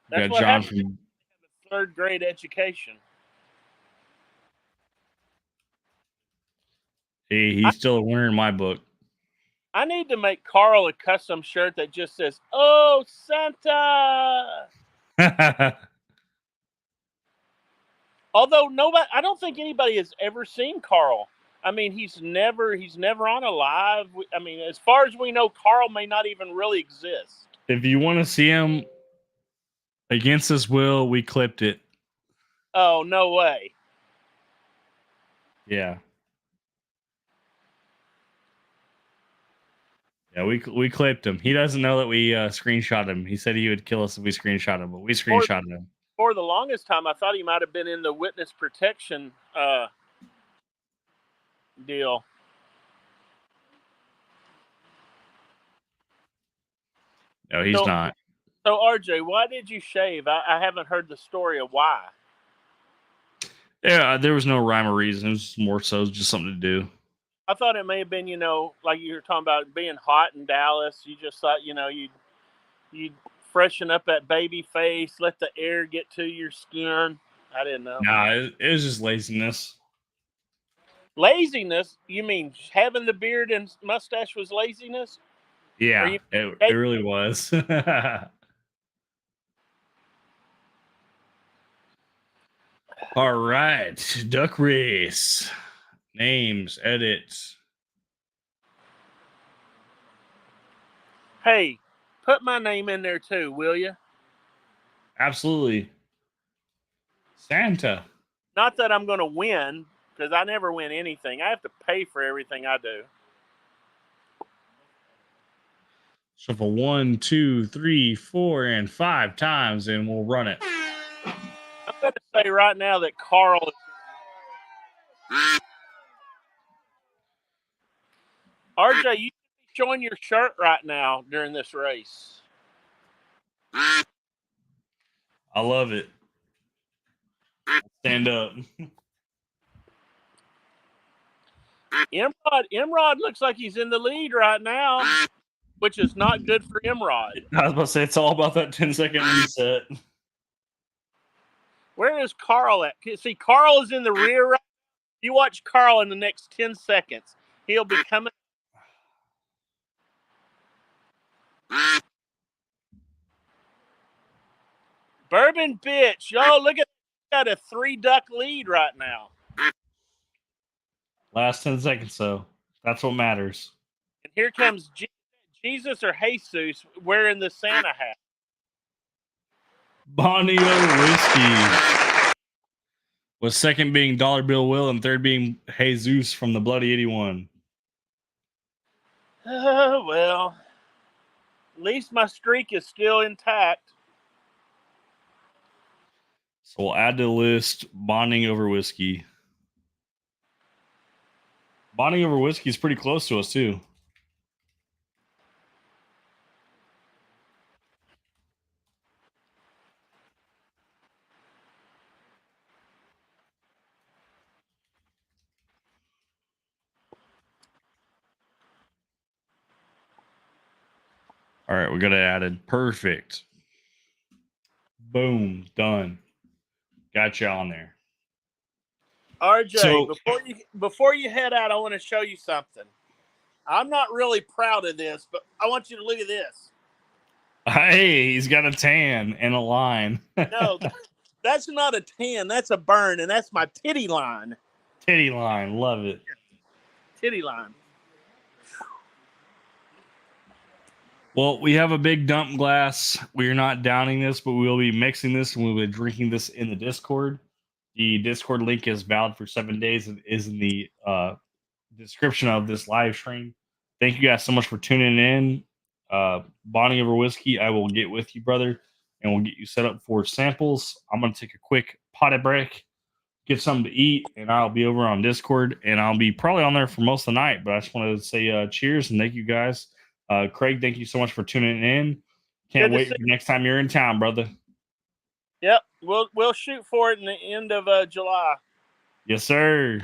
That's got what John happens from third grade education. Hey, he's still a winner in my book. I need to make Carl a custom shirt that just says, "Oh, Santa." Although I don't think anybody has ever seen Carl. I mean, he's never on a live. I mean, as far as we know, Carl may not even really exist. If you want to see him against his will, we clipped it. Oh, no way. Yeah. Yeah, we clipped him. He doesn't know that we screenshot him. He said he would kill us if we screenshot him, but we screenshotted him. For the longest time, I thought he might have been in the witness protection deal. No, he's not. So, RJ, why did you shave? I haven't heard the story of why. Yeah, there was no rhyme or reason. It was more so just something to do. I thought it may have been, like you were talking about being hot in Dallas. You just thought, you'd freshen up that baby face, let the air get to your skin. I didn't know. Nah, it was just laziness. Laziness? You mean having the beard and mustache was laziness? Yeah, it really was. All right, duck race. Names, edits. Hey, put my name in there too, will you? Absolutely. Santa. Not that I'm going to win, because I never win anything. I have to pay for everything I do. Shuffle 1, 2, 3, 4, and 5 times, and we'll run it. I'm going to say right now that Carl is. RJ, you should be showing your shirt right now during this race. I love it. Stand up. Imrod looks like he's in the lead right now, which is not good for Imrod. I was about to say, it's all about that 10-second reset. Where is Carl at? See, Carl is in the rear. Right? You watch Carl in the next 10 seconds. He'll be coming. Bourbon bitch. Yo, look at that. Got a 3-duck lead right now. Last 10 seconds, so that's what matters. And here comes Jesus or Jesus wearing the Santa hat? Bonnie O Whiskey. With second being Dollar Bill Will and third being Jesus from the Bloody 81. Well, at least my streak is still intact. So we'll add to the list Bonding Over Whiskey. Bonding Over Whiskey is pretty close to us, too. All right, we got it added. Perfect. Boom. Done. Got you on there. RJ, So- before you head out, I want to show you something. I'm not really proud of this, but I want you to look at this. Hey, he's got a tan and a line. No, that's not a tan. That's a burn, and that's my titty line. Titty line. Love it. Titty line. Well, we have a big dump glass. We are not downing this, but we will be mixing this and we'll be drinking this in the Discord. The Discord link is valid for 7 days. It is in the description of this live stream. Thank you guys so much for tuning in. Bonding Over Whiskey, I will get with you, brother, and we'll get you set up for samples. I'm going to take a quick potty break, get something to eat, and I'll be over on Discord, and I'll be probably on there for most of the night, but I just wanted to say cheers and thank you guys. Craig, thank you so much for tuning in. Can't wait for next time you're in town, brother. Yep, we'll shoot for it in the end of July. Yes, sir.